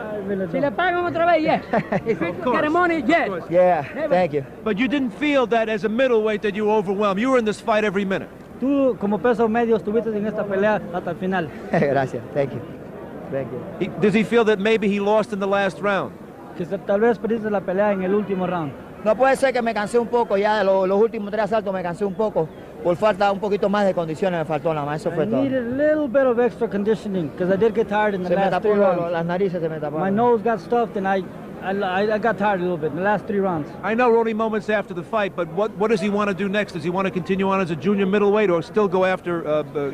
Speaker 10: Si le pagan otra vez, yes. Get money, yes.
Speaker 11: Yeah, thank you.
Speaker 1: But you didn't feel that as a middleweight that you were overwhelmed. You were in this fight every minute.
Speaker 12: Tú, como peso medio, estuviste en esta pelea hasta el final.
Speaker 11: Gracias, thank you. Thank you.
Speaker 1: Does he feel that maybe he lost in the last round?
Speaker 12: Que tal vez perdiste la pelea en el último round.
Speaker 11: No puede ser que me cansé un poco, ya de los últimos 3 asaltos me cansé un poco. Por falta un poquito más de condiciones me faltó nada más, eso fue todo.
Speaker 12: I needed a little bit of extra conditioning because I did get tired in the last 3 rounds.
Speaker 11: Las narices se me taparon.
Speaker 12: My nose got stuffed and I got tired a little bit in the last 3 rounds.
Speaker 1: I know we're only moments after the fight, but what does he want to do next? Does he want to continue on as a junior middleweight or still go after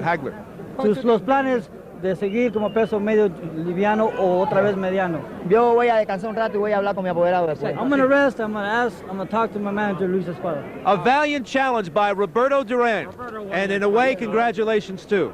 Speaker 1: Hagler?
Speaker 12: Los planes de seguir como peso medio liviano o otra vez mediano.
Speaker 11: Yo voy a descansar un rato y voy a hablar con mi apoderado después.
Speaker 12: I'm going to rest, I'm going to talk to my manager, Luis Espada.
Speaker 1: A valiant challenge by Roberto Duran, and in a way, congratulations too.